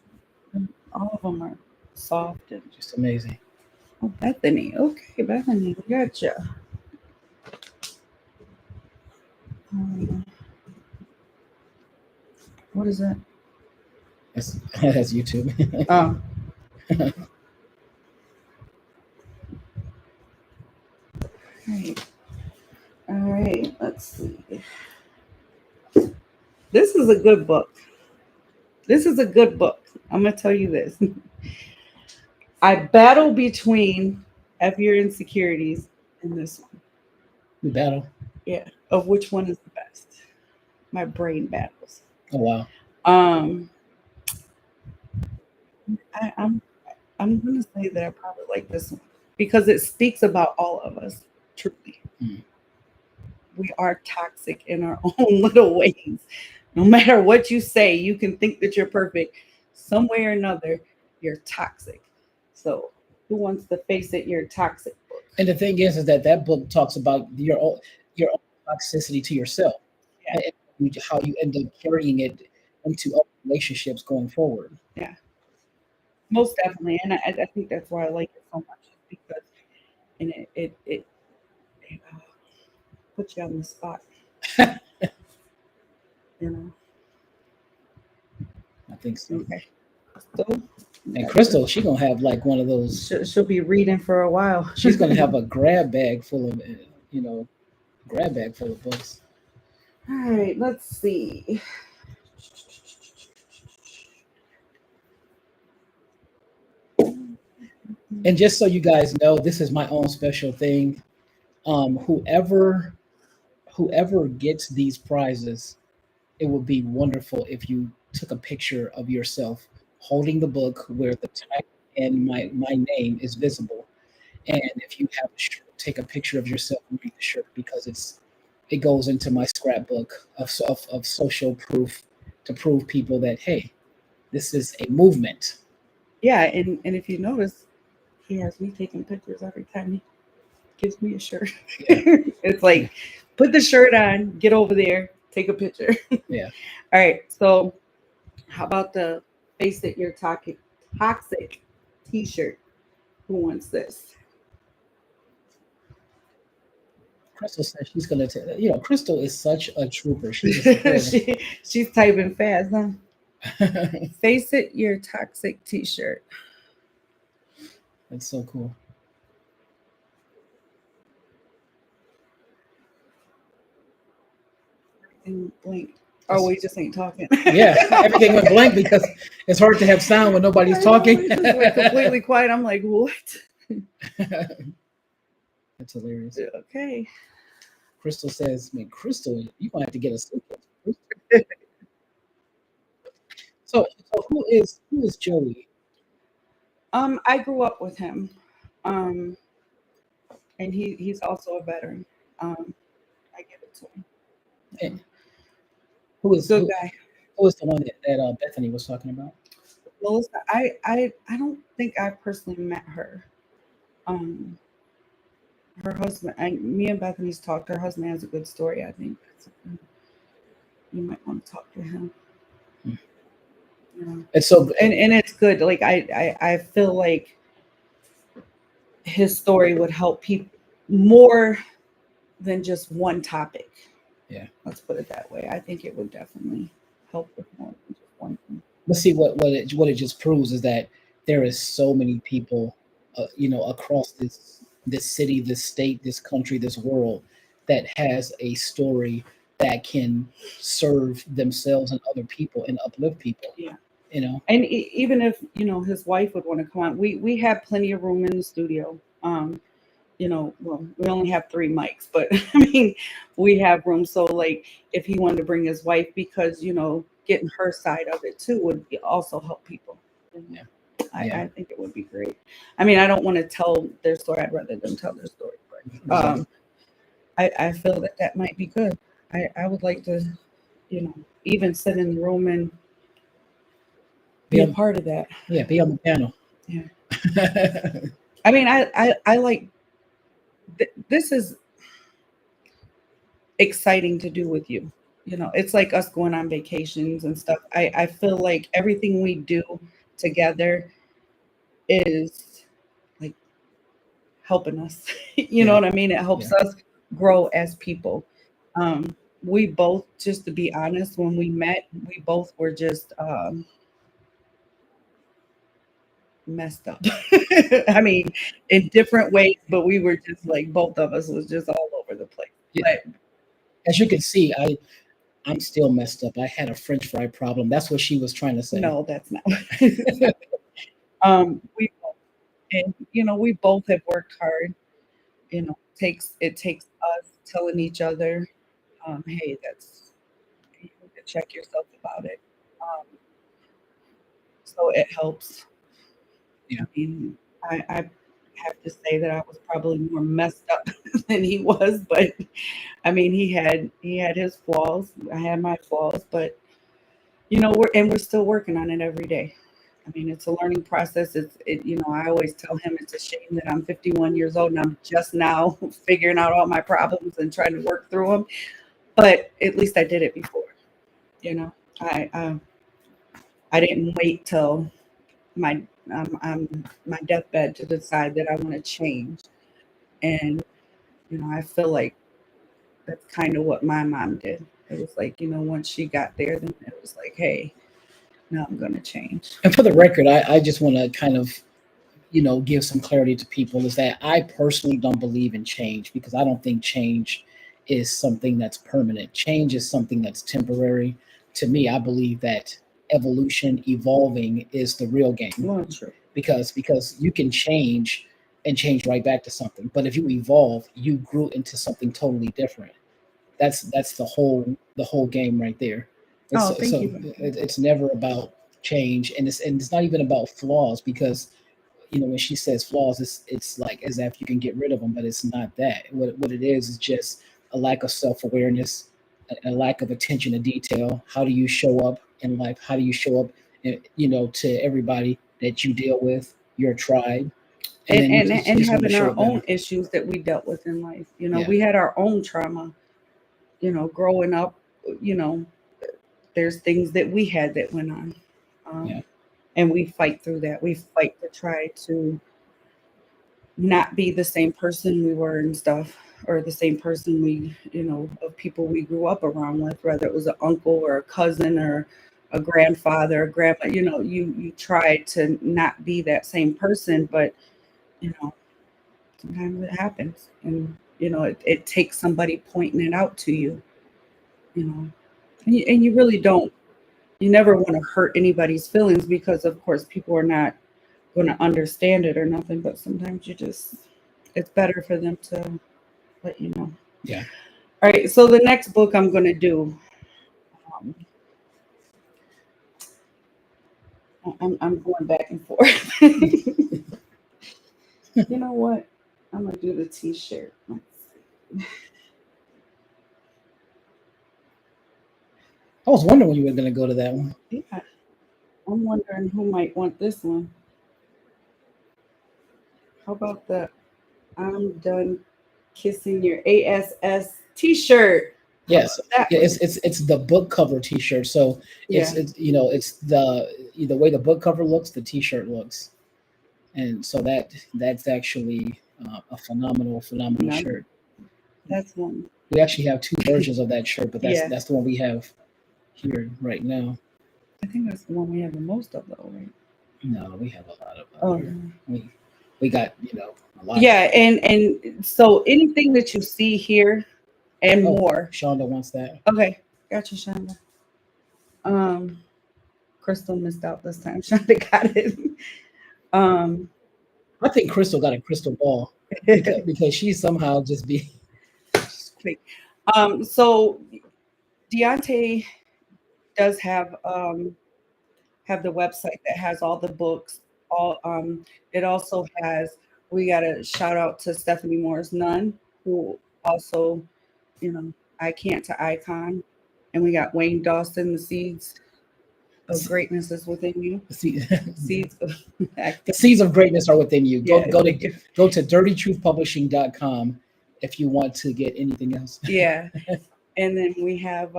All of them are soft and Just amazing. oh, Bethany. Okay, Bethany, we got you. Um, what is that? That's YouTube. Oh, right. All right. Let's see. This is a good book. This is a good book. I'm gonna tell you this. I battle between F Your Insecurities and this one. We battle. Yeah, of which one is the best. My brain battles. Oh wow. Um, I, I'm gonna say that I probably like this one because it speaks about all of us. Truly, Mm. we are toxic in our own little ways. No matter what you say, you can think that you're perfect. Some way or another, you're toxic. So who wants to face it? You're toxic book. And the thing is that that book talks about your own toxicity to yourself, Yeah, and how you end up carrying it into other relationships going forward. yeah, most definitely. And I think that's why I like it so much because and it puts you on the spot. You know. I think so. Okay. So And Crystal, she gonna have like one of those. she'll be reading for a while. She's gonna have a grab bag full of, you know, grab bag full of books. All right, let's see. And just so you guys know, this is my own special thing. Whoever gets these prizes, it would be wonderful if you took a picture of yourself holding the book where the title and my name is visible. And if you have a shirt, take a picture of yourself wearing the shirt because it goes into my scrapbook of social proof to prove people that hey, this is a movement. Yeah, and if you notice, he has me taking pictures every time he gives me a shirt. Yeah, It's like, put the shirt on, get over there, take a picture. yeah. All right, so how about the face that you're talking toxic T-shirt? Who wants this? Crystal says she's gonna take. You know, Crystal is such a trooper. She's a supporter. She's typing fast, huh? Face it, your toxic T-shirt. That's so cool. And blinked. Oh, we just ain't talking. Yeah, everything went blank because it's hard to have sound when nobody's talking. We just went completely quiet. I'm like, what? That's hilarious. Okay. Crystal says, "Man, Crystal, you gonna have to get a suitcase." So who is Joey? I grew up with him. Um, and he's also a veteran. I give it to him. And who is Good who, guy. who is the one that Bethany was talking about? Melissa, I don't think I personally met her. Um, her husband, me and Bethany's talked. Her husband has a good story. I think you might want to talk to him. Hmm. You know, It's so and it's good. Like I feel like his story would help people more than just one topic. yeah. Let's put it that way. I think it would definitely help with more than just one thing. Let's see what it just proves is that there is so many people, across this city, this state, this country, this world that has a story that can serve themselves and other people and uplift people. Yeah. You know, And even if his wife would want to come on, we have plenty of room in the studio. Well, we only have 3 mics, but I mean, we have room. So, like, if he wanted to bring his wife, because getting her side of it too would also help people. yeah, I, yeah, I think it would be great. I mean, I don't want to tell their story. I'd rather them tell their story. But exactly. I feel that might be good. I would like to, even sit in the room and be Be a on, part of that. yeah, be on the panel. Yeah. I mean, I like this is exciting to do with you. It's like us going on vacations and stuff. I feel like everything we do together is like helping us. You know Yeah, what I mean? It helps yeah, us grow as people. We both, just to be honest, when we met, we both were just messed up. I mean, in different ways, but we were just like both of us was just all over the place. yeah. But As you can see, I'm still messed up. I had a French fry problem. That's what she was trying to say. no, that's not. We both, and we both have worked hard. It takes us telling each other, hey, that's you need to check yourself about it. Um, so it helps. Yeah, I mean, I have to say that I was probably more messed up than he was, but I mean, he had his flaws. I had my flaws, but we're still working on it every day. I I mean, it's a learning process. I always tell him it's a shame that I'm 51 years old and I'm just now figuring out all my problems and trying to work through them. But at least I did it before. You know, I didn't wait till my deathbed to decide that I want to change. And I feel like that's kind of what my mom did. It was like, once she got there, then it was like, hey, now I'm going to change. And for the record, I just want to kind of, give some clarity to people is that I personally don't believe in change because I don't think change is something that's permanent. Change is something that's temporary. To me, I believe that evolution, evolving is the real game Well, true. because you can change and change right back to something. But if you evolve, you grew into something totally different. That's the whole game right there. It's Oh, thank so you. it's never about change, and it's not even about flaws because when she says flaws, it's like as if you can get rid of them, but it's not that. What it is just a lack of self awareness, a lack of attention to detail. How do you show up in life? How do you show up, to everybody that you deal with, your tribe, and And then you and just, you and just want to having show our up own better. issues that we dealt with in life. Yeah, We had our own trauma. Growing up. You know, there's things that we had that went on, yeah, um, and we fight through that. We fight to try to not be the same person we were and stuff, or the same person of people we grew up around with, whether it was an uncle or a cousin or a grandfather, a grandpa. You try to not be that same person, but you know, sometimes it happens, and it takes somebody pointing it out to you, you know, and you really don't. You never want to hurt anybody's feelings because, of course, people are not going to understand it or nothing. But sometimes it's better for them to let you know. yeah. All right. So the next book I'm going to do, um, I'm going back and forth. You know what? I'm going to do the T-shirt. Let's I was wondering when you were going to go to that one. see. Yeah, I'm wondering who might want this one. How about the I'm done kissing your ASS T-shirt? How Yes, about that yeah, one? it's the book cover T-shirt. So Yeah. it's the way the book cover looks, the T-shirt looks, and so that's actually a phenomenal Now shirt. that's one. We actually have two versions of that shirt, but that's Yeah. that's the one we have here right now. I think that's the one we have the most of, though, right? No, we have a lot of Oh, other. no. We got a lot. Yeah, and so anything that you see here and Oh, more. Shonda wants that. Okay, gotcha, Shonda. Um, Crystal missed out this time. Shonda got it. Um, I think Crystal got a crystal ball because she somehow just be. quick. So Deante does have the website that has all the books. All it also has. We got to shout out to Stephanie Moore's Nun, who also, you know, I can't to icon, and we got Wayne Dawson, the seeds of greatness is within you. See, Seeds of the seeds of greatness are within you. Go yeah, go to go to dirtytruthpublishing.com if you want to get anything else. yeah. And then we have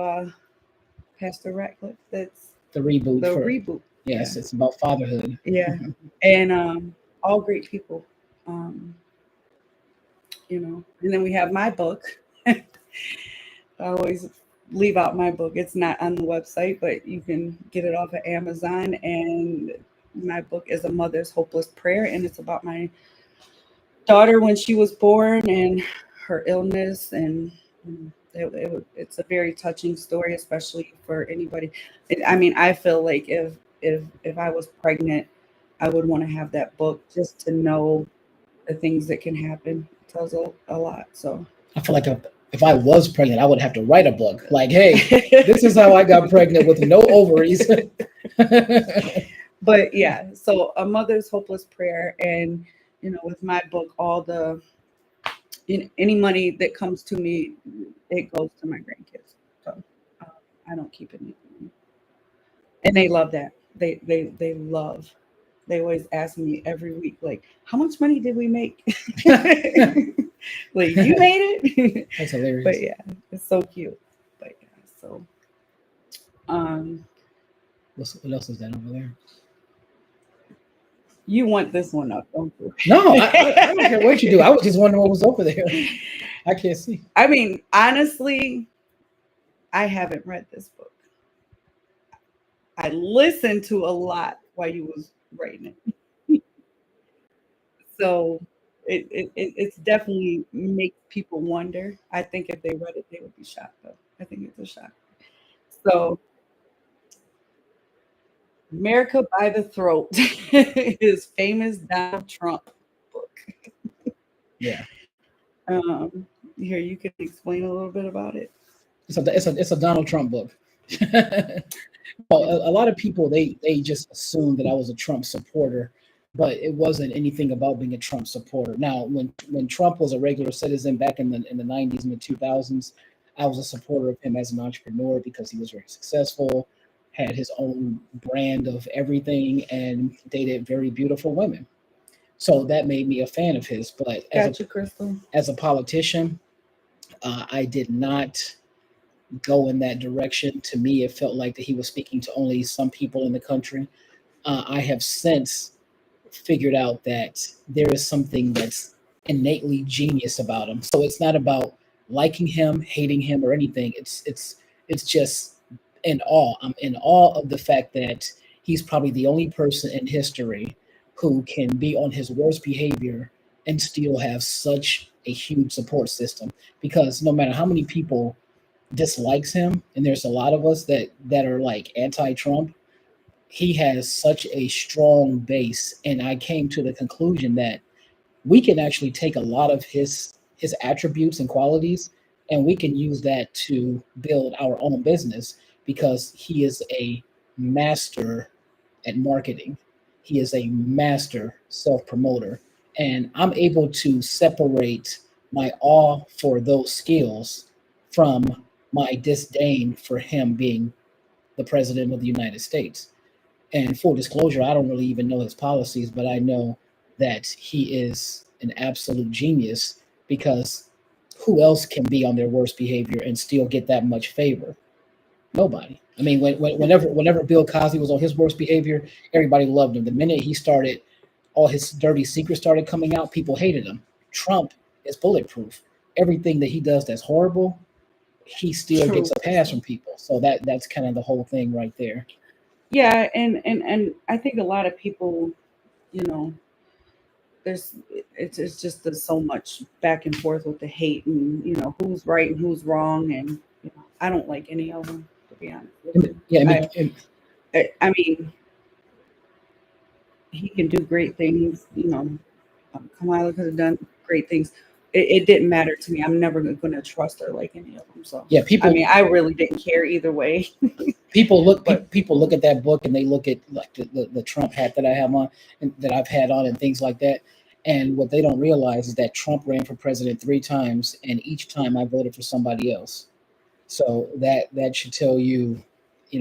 Pastor Ratcliffe. That's The reboot the for reboot. Yeah, yes, it's about fatherhood. yeah, and all great people. Um, and then we have my book. I always leave out my book. It's not on the website, but you can get it off of Amazon. And my book is A Mother's Hopeless Prayer, and it's about my daughter when she was born and her illness. And it's a very touching story, especially for anybody. I mean, I feel like if I was pregnant, I would want to have that book just to know the things that can happen. It tells a lot. So. I feel like if I was pregnant, I would have to write a book. Like, hey, this is how I got pregnant with no ovaries. But yeah, so A Mother's Hopeless Prayer, and with my book, all the any money that comes to me, it goes to my grandkids. So uh, I don't keep it, and they love that. They love They always ask me every week, like, how much money did we make? Like, you made it. That's But hilarious. yeah, it's so cute. But yeah, so um What else is that over there? you want this one up, don't you? No, I don't care what you do. I was just wondering what was over there. I can't see. I mean, honestly, I haven't read this book. I listened to a lot while you was writing it. So it's definitely makes people wonder. I think if they read it, they would be shocked though. I think it's a shock. So America by the Throat is famous Donald Trump book. Yeah, Um, Here you can explain a little bit about it. it's a Donald Trump book. Well, a lot of people they just assumed that I was a Trump supporter, but it wasn't anything about being a Trump supporter. Now, when Trump was a regular citizen back in the 90s and the 2000s, I was a supporter of him as an entrepreneur because he was very successful, had his own brand of everything, and dated very beautiful women. So that made me a fan of his. But Gotcha, Crystal. as a politician, I did not go in that direction. To me, it felt like that he was speaking to only some people in the country. I have since figured out that there is something that's innately genius about him. So it's not about liking him, hating him, or anything. It's just in awe. I'm in awe of the fact that he's probably the only person in history who can be on his worst behavior and still have such a huge support system. Because no matter how many people dislikes him, and there's a lot of us that are like anti-Trump, he has such a strong base, and I came to the conclusion that we can actually take a lot of his attributes and qualities, and we can use that to build our own business because he is a master at marketing. He is a master self promoter, and I'm able to separate my awe for those skills from my disdain for him being the president of the United States. And full disclosure, I don't really even know his policies, but I know that he is an absolute genius because who else can be on their worst behavior and still get that much favor? Nobody. I mean, whenever Bill Cosby was on his worst behavior, everybody loved him. The minute he started, all his dirty secrets started coming out, people hated him. Trump is bulletproof. Everything that he does that's horrible, he still True, gets a pass Crystal. from people. So that's kind of the whole thing right there. Yeah, and I think a lot of people, you know, there's it's just there's so much back and forth with the hate and who's right and who's wrong, and I don't like any of them, to be honest with you. Yeah, I I mean, I mean, he can do great things. Kamala could have done great things. It didn't matter to me. I'm never going to trust her like any of them. So yeah, I mean, I really didn't care either way. But people look at that book and they look at like the Trump hat that I have on and that I've had on and things like that. And what they don't realize is that Trump ran for president 3 times, and each time I voted for somebody else. So that should tell you,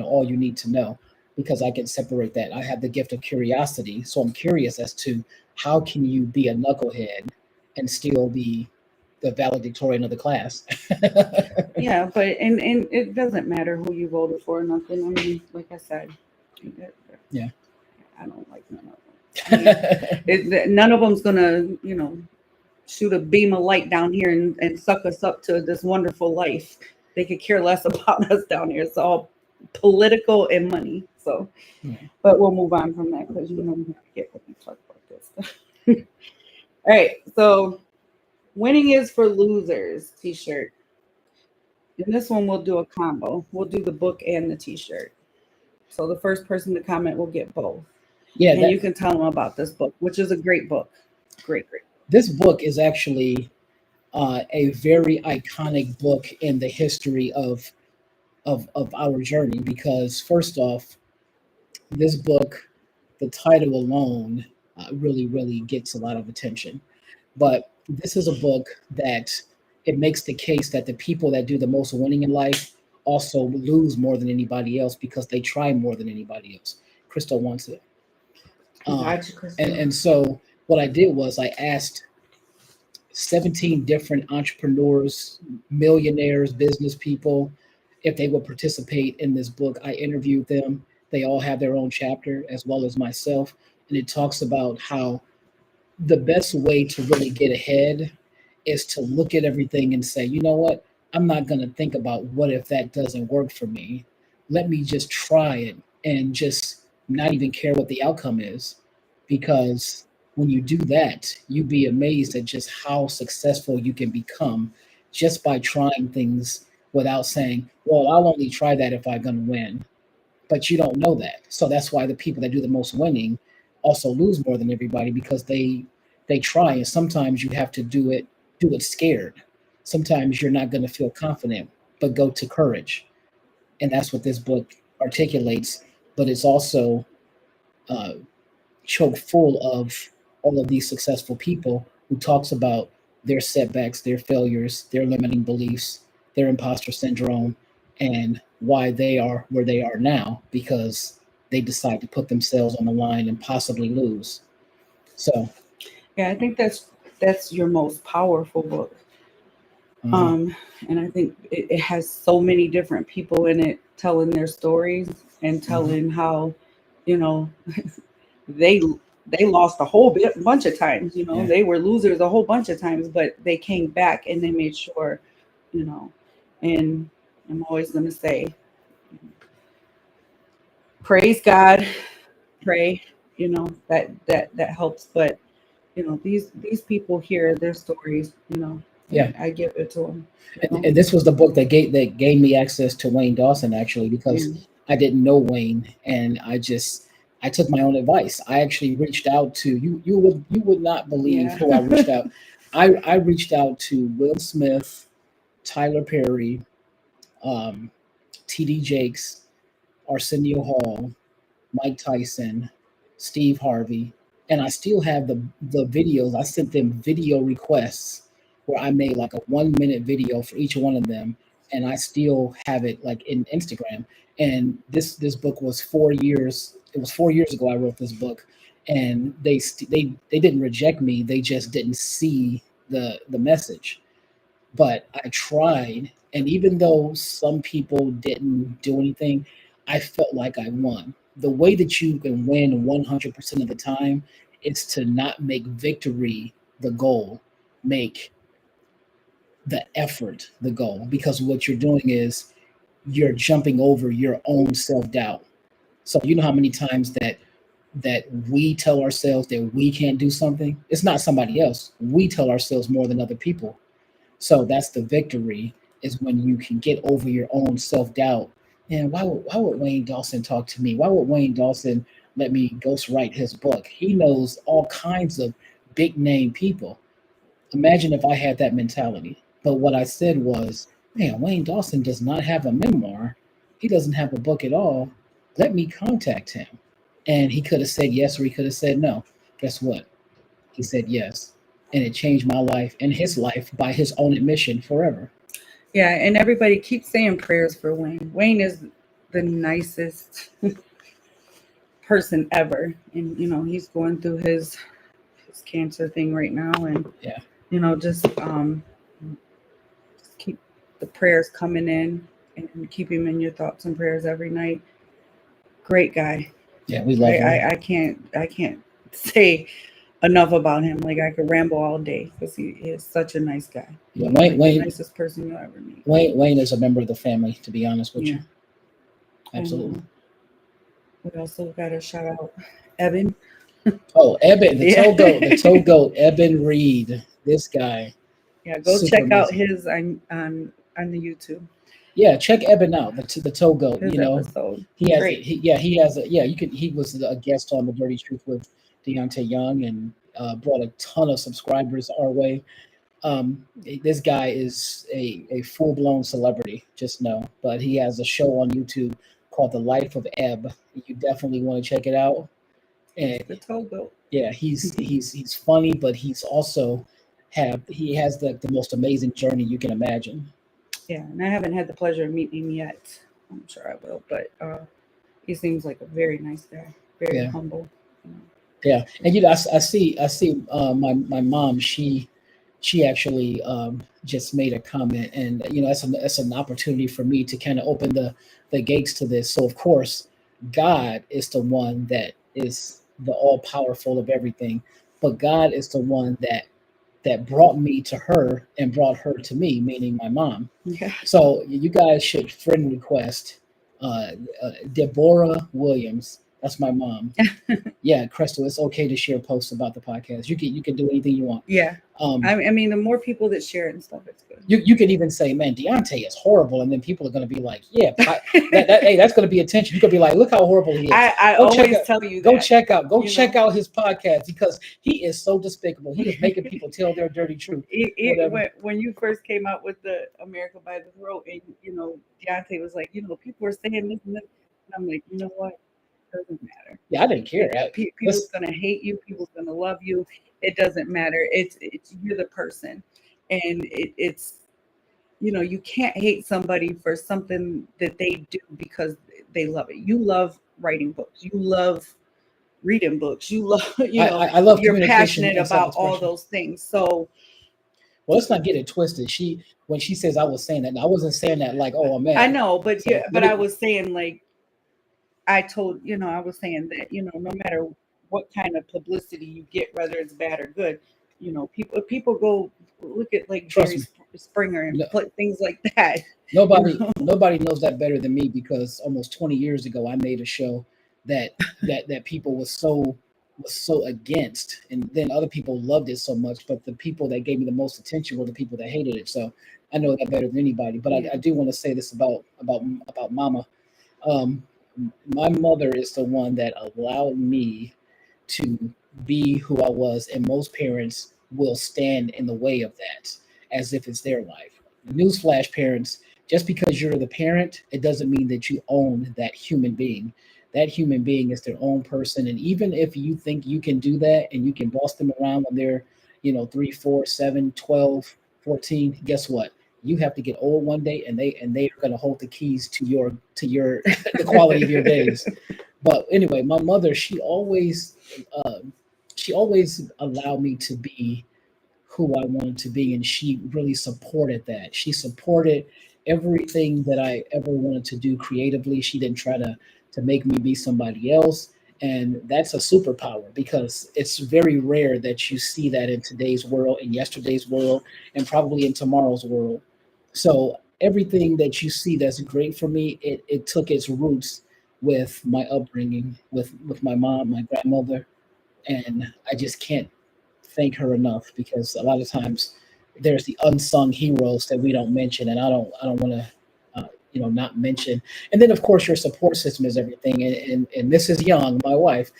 all you need to know because I can separate that. I have the gift of curiosity, so I'm curious as to how can you be a knucklehead and still be the valedictorian of the class. yeah, but and it doesn't matter who you voted for or nothing. I mean, like I said, Yeah. I don't like none of them. I mean, none of them's gonna, shoot a beam of light down here and suck us up to this wonderful life. They could care less about us down here. It's all political and money. So, but we'll move on from that because we have to get what we talk about this stuff. All right, so winning is for losers T-shirt. And this one we'll do a combo. We'll do the book and the T-shirt. So the first person to comment will get both. Yeah, and you can tell them about this book, which is a great book. Great. This book is actually a very iconic book in the history of our journey because first off, this book, the title alone, really gets a lot of attention. But this is a book that it makes the case that the people that do the most winning in life also lose more than anybody else because they try more than anybody else. Crystal wants it. Gotcha, Kristen. And so what I did was I asked 17 different entrepreneurs, millionaires, business people if they would participate in this book. I interviewed them. They all have their own chapter, as well as myself. And it talks about how the best way to really get ahead is to look at everything and say, you know what? I'm not going to think about what if that doesn't work for me. Let me just try it and just not even care what the outcome is. Because when you do that, you'd be amazed at just how successful you can become just by trying things without saying, well, I'll only try that if I'm going to win, but you don't know that. So that's why the people that do the most winning also lose more than everybody because they try, and sometimes you have to do it scared. Sometimes you're not going to feel confident, but go to courage, and that's what this book articulates. But it's also uh, choke full of all of these successful people who talks about their setbacks, their failures, their limiting beliefs, their imposter syndrome, and why they are where they are now because they decide to put themselves on the line and possibly lose. So, Yeah, I think that's your most powerful book. uh, Um, and I think it has so many different people in it telling their stories and mhm, telling how, you know, they they lost a whole bunch of times. You know, yeah, they were losers a whole bunch of times, but they came back and they made sure, you know. And I'm always going to say, praise God, pray. You know that helps. But these people hear their stories. yeah. And I give it to them. You And this was the book that gave me access to Wayne Dawson actually because know, I didn't know Wayne and I took my own advice. I actually reached out to you. You would not believe yeah, who I reached out. I reached out to Will Smith, Tyler Perry, um, T.D. Jakes, Arsenio Hall, Mike Tyson, Steve Harvey, and I still have the videos. I sent them video requests where I made like a 1 minute video for each one of them, and I still have it like in Instagram. And this book was 4 years. It was 4 years ago I wrote this book, and they didn't reject me. They just didn't see the message, but I tried. And even though some people didn't do anything, I felt like I won. The way that you can win 100% of the time is to not make victory the goal, make the effort the goal. Because what you're doing is you're jumping over your own self doubt. So, you know how many times that we tell ourselves that we can't do something? It's not somebody else. We tell ourselves more than other people. So that's the victory is when you can get over your own self doubt. And why would Wayne Dawson talk to me? Why would Wayne Dawson let me ghostwrite his book? He knows all kinds of big name people. Imagine if I had that mentality. But what I said was, man, Wayne Dawson does not have a memoir. He doesn't have a book at all. Let me contact him. And he could have said yes or he could have said no. Guess what? He said yes. And it changed my life and his life by his own admission forever. yeah. And everybody keeps saying prayers for Wayne. Wayne is the nicest person ever, and he's going through his cancer thing right now, and Yeah. just keep the prayers coming in and keep him in your thoughts and prayers every night. Great guy. Yeah. We I love I, Wayne. I can't say enough about him. Like, I could ramble all day because he is such a nice guy. Yeah. Wayne, Like the Wayne, nicest person you'll ever meet. Wayne is a member of the family, to be honest with Yeah. you. And Absolutely. we also got to shout out Evan. Oh, Eben, the toe Yeah. goat, the toe goat, Eben Reed. This guy, Yeah, go super check out amazing. his on the YouTube, Yeah, check Eben out, the toe goat. his episode. He has, Great. he has, yeah. He was a guest on the Dirty Truth with Deante Young and brought a ton of subscribers our way. This guy is a full blown celebrity, just know. But he has a show on YouTube called The Life of Ebb. You definitely want to check it out. He's And the Togo. yeah, he's funny, but he has the most amazing journey you can imagine. Yeah, and I haven't had the pleasure of meeting him yet. I'm sure I will, but he seems like a very nice guy, very Yeah, humble. You know. Yeah, and I see. My mom, she actually just made a comment, and that's an opportunity for me to kind of open the gates to this. So of course, God is the one that is the all powerful of everything, but God is the one that brought me to her and brought her to me, meaning my mom. Yeah. So you guys should friend request uh, Deborah Williams. That's my mom. Yeah, Crystal, it's okay to share posts about the podcast. You can do anything you want. Yeah. Um, I mean, the more people that share it and stuff, it's you can even say, "Man, Deante is horrible," and then people are going to be like, "Yeah, good. hey, that's going to be attention." You could be like, "Look how horrible he is." I Go check always out, tell you go that, check out, go you check know. out his podcast because he is so despicable. He is making people tell their dirty truth, whatever. When you first came out with the America by the Throat, and Deontay was like, people are saying this and that, and I'm like, you know what? It doesn't matter. Yeah, I didn't care. People's Listen, gonna hate you. People's gonna love you. It doesn't matter. It's you're the person, and it's you can't hate somebody for something that they do because they love it. You love writing books. You love reading books. You love, I love you're communication passionate and self about all expression. those things. So Well, let's not get it twisted. When she says I was saying that, I wasn't saying that like, oh, I'm I mad. know, but So yeah, let but I me was saying like I was saying that, no matter what kind of publicity you get, whether it's bad or good, people go look at like trust Jerry me. Springer and No, things like that. you nobody know. nobody knows that better than me because almost 20 years ago I made a show that people was so against, and then other people loved it so much, but the people that gave me the most attention were the people that hated it. So I know that better than anybody. But I Yeah. do want to say this about Mama. Um, my mother is the one that allowed me to be who I was, and most parents will stand in the way of that as if it's their life. Newsflash, parents, just because you're the parent, it doesn't mean that you own that human being. That human being is their own person. And even if you think you can do that and you can boss them around when they're, 3, 4, 7, 12, 14, guess what? You have to get old one day and they are going to hold the keys to your the quality of your days. But anyway, my mother, she always allowed me to be who I wanted to be, and she really supported that. She supported everything that I ever wanted to do creatively. She didn't try to make me be somebody else, and that's a superpower because it's very rare that you see that in today's world, in yesterday's world, and probably in tomorrow's world. So everything that you see that's great for me, it took its roots with my upbringing, with my mom, my grandmother, and I just can't thank her enough because a lot of times there's the unsung heroes that we don't mention, and I don't want to not mention. And then of course your support system is everything. And Mrs. Young, my wife,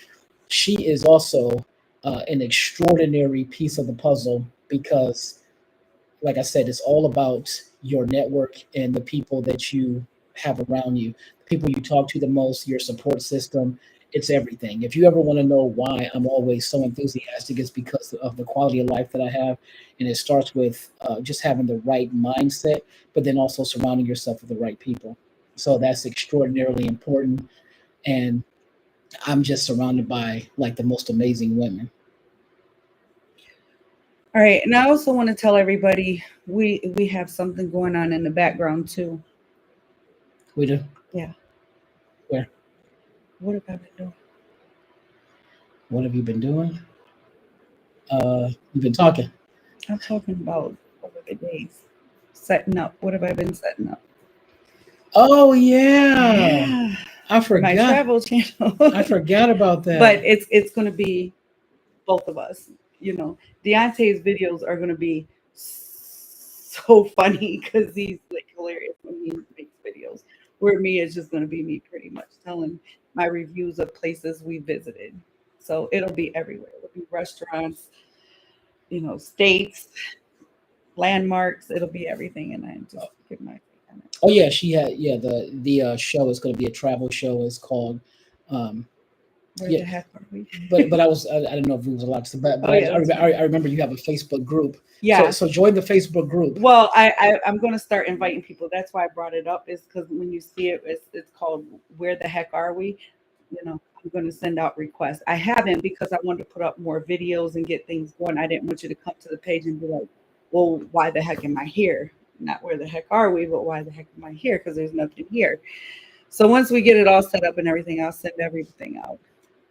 she is also an extraordinary piece of the puzzle because like I said, it's all about your network and the people that you have around you, the people you talk to the most, your support system. It's everything. If you ever want to know why I'm always so enthusiastic, it's because of the quality of life that I have. And it starts with just having the right mindset, but then also surrounding yourself with the right people. So that's extraordinarily important. And I'm just surrounded by like the most amazing women. All right, and I also want to tell everybody we have something going on in the background too. We do. Yeah. Where? What have I been doing? What have you been doing? You've been talking. I'm talking about over the days. Setting up. What have I been setting up? Oh yeah, Yeah. I My forgot. travel channel. I forgot about But that. it's gonna be both of us. Deante's videos are gonna be so funny because he's like hilarious when he makes videos. Where me is just gonna be me pretty much telling my reviews of places we visited. So it'll be everywhere. It'll be restaurants, states, landmarks. It'll be everything, and I just give my take on it. Oh yeah, she had yeah the show is going to be a travel show. It's called um Where yeah, the heck are we? but I don't know if it was allowed to, but Oh I, yeah, I, that's remember, fine. I remember you have a Facebook group. So Yeah. so join the Facebook group. Well, I'm going to start inviting people. That's why I brought it up. Is because when you see it, it's called "Where the heck are we?" I'm going to send out requests. I haven't because I wanted to put up more videos and get things going. I didn't want you to come to the page and be like, well, why the heck am I here? Not where the heck are we, but why the heck am I here? Because there's nothing here. So once we get it all set up and everything, I'll send everything out.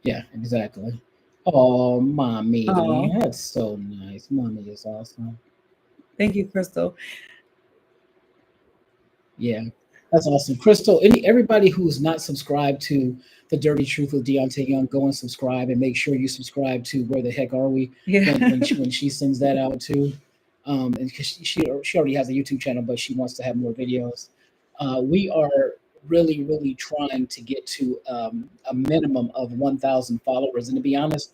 Yeah, exactly. Oh, mommy, Oh, that's so nice. Mommy is awesome. thank you, Crystal. Yeah, that's awesome. Crystal, everybody who's not subscribed to The Dirty Truth with Deante Young, go and subscribe and make sure you subscribe to Where the Heck Are We Yeah. when she sends that out too. And because she already has a YouTube channel, but she wants to have more videos. We are really trying to get to a minimum of 1,000 followers. And to be honest,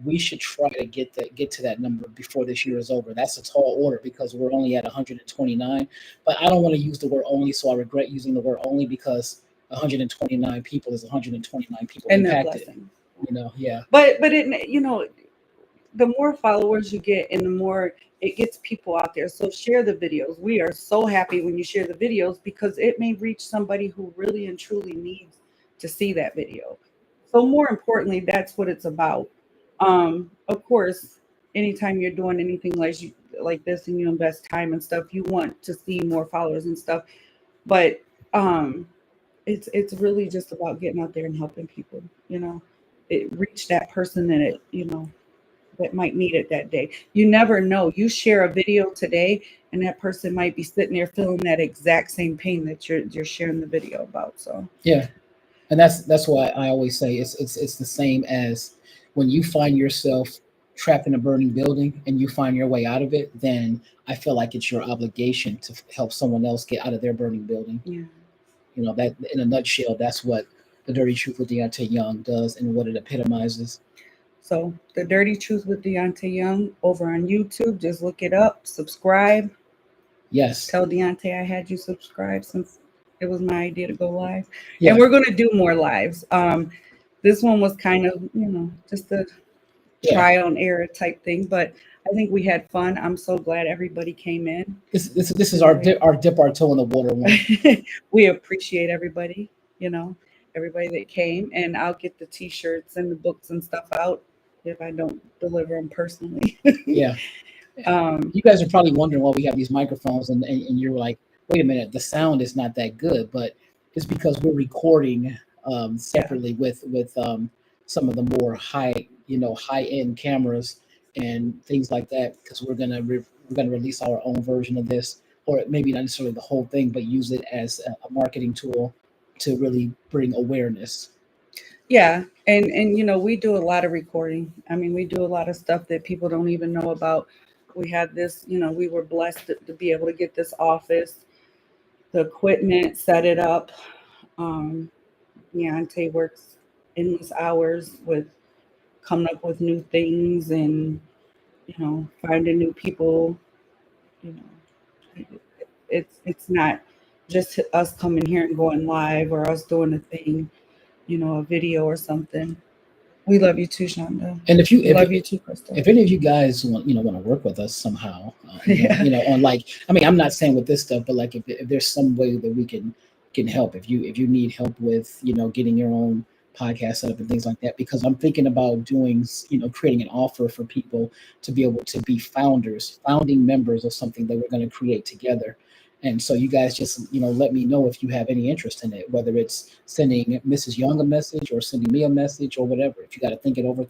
we should try to get to that number before this year is over. That's a tall order because we're only at 129. But I don't want to use the word only, so I regret using the word only because 129 people is 129 people And their impacted. blessing. Yeah, But the more followers you get and the more it gets people out there. So share the videos. We are so happy when you share the videos because it may reach somebody who really and truly needs to see that video. So more importantly, that's what it's about. Of course, anytime you're doing anything like this and you invest time and stuff, you want to see more followers and stuff. But um it's really just about getting out there and helping people, it reach that person that that might need it that day. You never know. You share a video today, and that person might be sitting there feeling that exact same pain that you're sharing the video about. So yeah, and that's why I always say it's the same as when you find yourself trapped in a burning building and you find your way out of it. Then I feel like it's your obligation to help someone else get out of their burning building. yeah. That in a nutshell, that's what the Dirty Truth with Deante Young does and what it epitomizes. So the Dirty Truth with Deante Young over on YouTube. Just look it up. Subscribe. Yes, Tell Deante I had you subscribe since it was my idea to go live. And yeah, we're gonna do more lives. This one was kind of, just a yeah. trial and error type thing, but I think we had fun. I'm so glad everybody came in. This is Really, our dip our toe in the water one. we appreciate everybody, you know, everybody that came, and I'll get the t-shirts and the books and stuff out if I don't deliver them personally. Yeah, um, you guys are probably wondering why we have these microphones, and you're like, wait a minute, the sound is not that good, but it's because we're recording yeah, separately with some of the more high end cameras and things like that because we're gonna release our own version of this, or maybe not necessarily the whole thing, but use it as a marketing tool to really bring awareness. yeah, and we do a lot of recording. I mean, we do a lot of stuff that people don't even know about. We had this, we were blessed to be able to get this office, the equipment, set it up. Um, Deante works endless hours with coming up with new things and finding new people. You know, it's not just us coming here and going live or us doing a thing, a video or something. We love you too, Shonda. And if you We love you too, Crystal. if any of you guys want to work with us somehow, Yeah, on like, I mean, I'm not saying with this stuff, but like if there's some way that we can help, if you need help with getting your own podcast set up and things like that, because I'm thinking about doing creating an offer for people to be able to be founding members of something that we're going to create together. And so you guys just let me know if you have any interest in it, whether it's sending Mrs. Young a message or sending me a message or whatever. If you got to think it over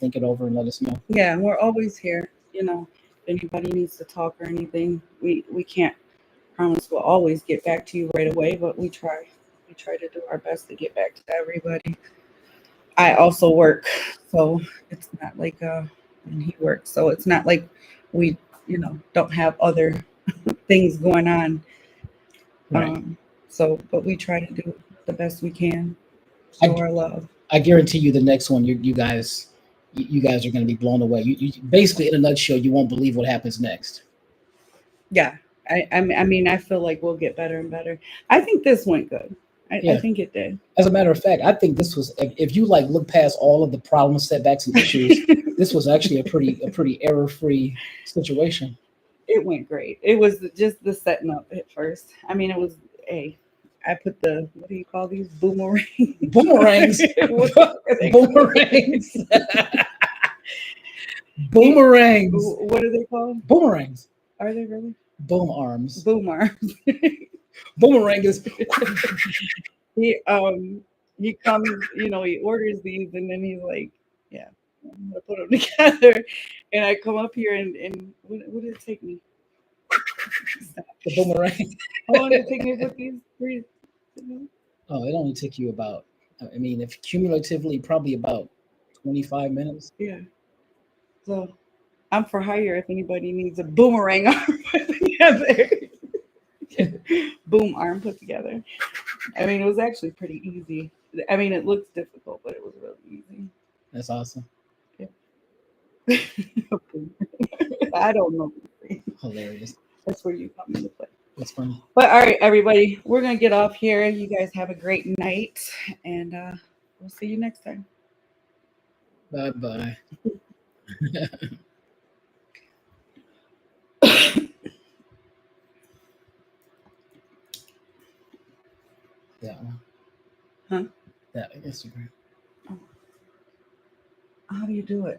and let us know. yeah, and we're always here. If anybody needs to talk or anything, we can't promise we'll always get back to you right away, but we try. We try to do our best to get back to everybody. I also work, so it's not like and he works, so it's not like we don't have other things going on. Right. So but we try to do the best we can, I, show our love. I guarantee you the next one you guys are going to be blown away. You basically in a nutshell you won't believe what happens next. Yeah, I mean I feel like we'll get better and better. I think this went good. I Yeah. think it did. As a matter of fact, I think this was if you like look past all of the problems, setbacks, and issues, this was actually a pretty error free situation. It went great. It was just the setting up at first. I mean, it was a. I put the, what do you call these, boomerangs? Boomerangs. What the fuck are they called? Boomerangs. Boomerangs. What are they called? Boomerangs. Are they really? Boom arms. Boom arms. Boomerang is he he comes, he orders these and then he's like, yeah, I'm gonna put them together. And I come up here and what did it take me? the boomerang. How long did it take me to put these three? Oh, it only took you about, I mean, if cumulatively, probably about 25 minutes. Yeah. So I'm for hire if anybody needs a boomerang arm put together. Boom arm put together. I mean, it was actually pretty easy. I mean, it looks difficult, but it was really easy. That's awesome. Yeah. I don't know. Hilarious. That's where you come into play. That's funny. But all right, everybody, we're gonna get off here. You guys have a great night, and we'll see you next time. Bye bye. That one. Huh? That Instagram. How do you do it?